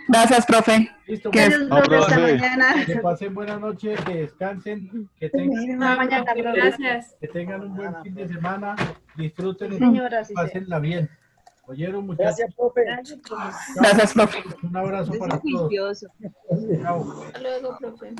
Gracias, profe. Listo, Gracias, profe, hasta profe. mañana. que pasen buena noche, que descansen, que tengan, Mañana, profe. Gracias. que tengan un buen fin de semana, disfruten, Sí, señora, sí, pásenla bien. ¿Oyeron, muchachos? Gracias, profe. Gracias, profe. Gracias, profe. Un abrazo Es para todos. juicioso. Chao. Hasta luego, profe.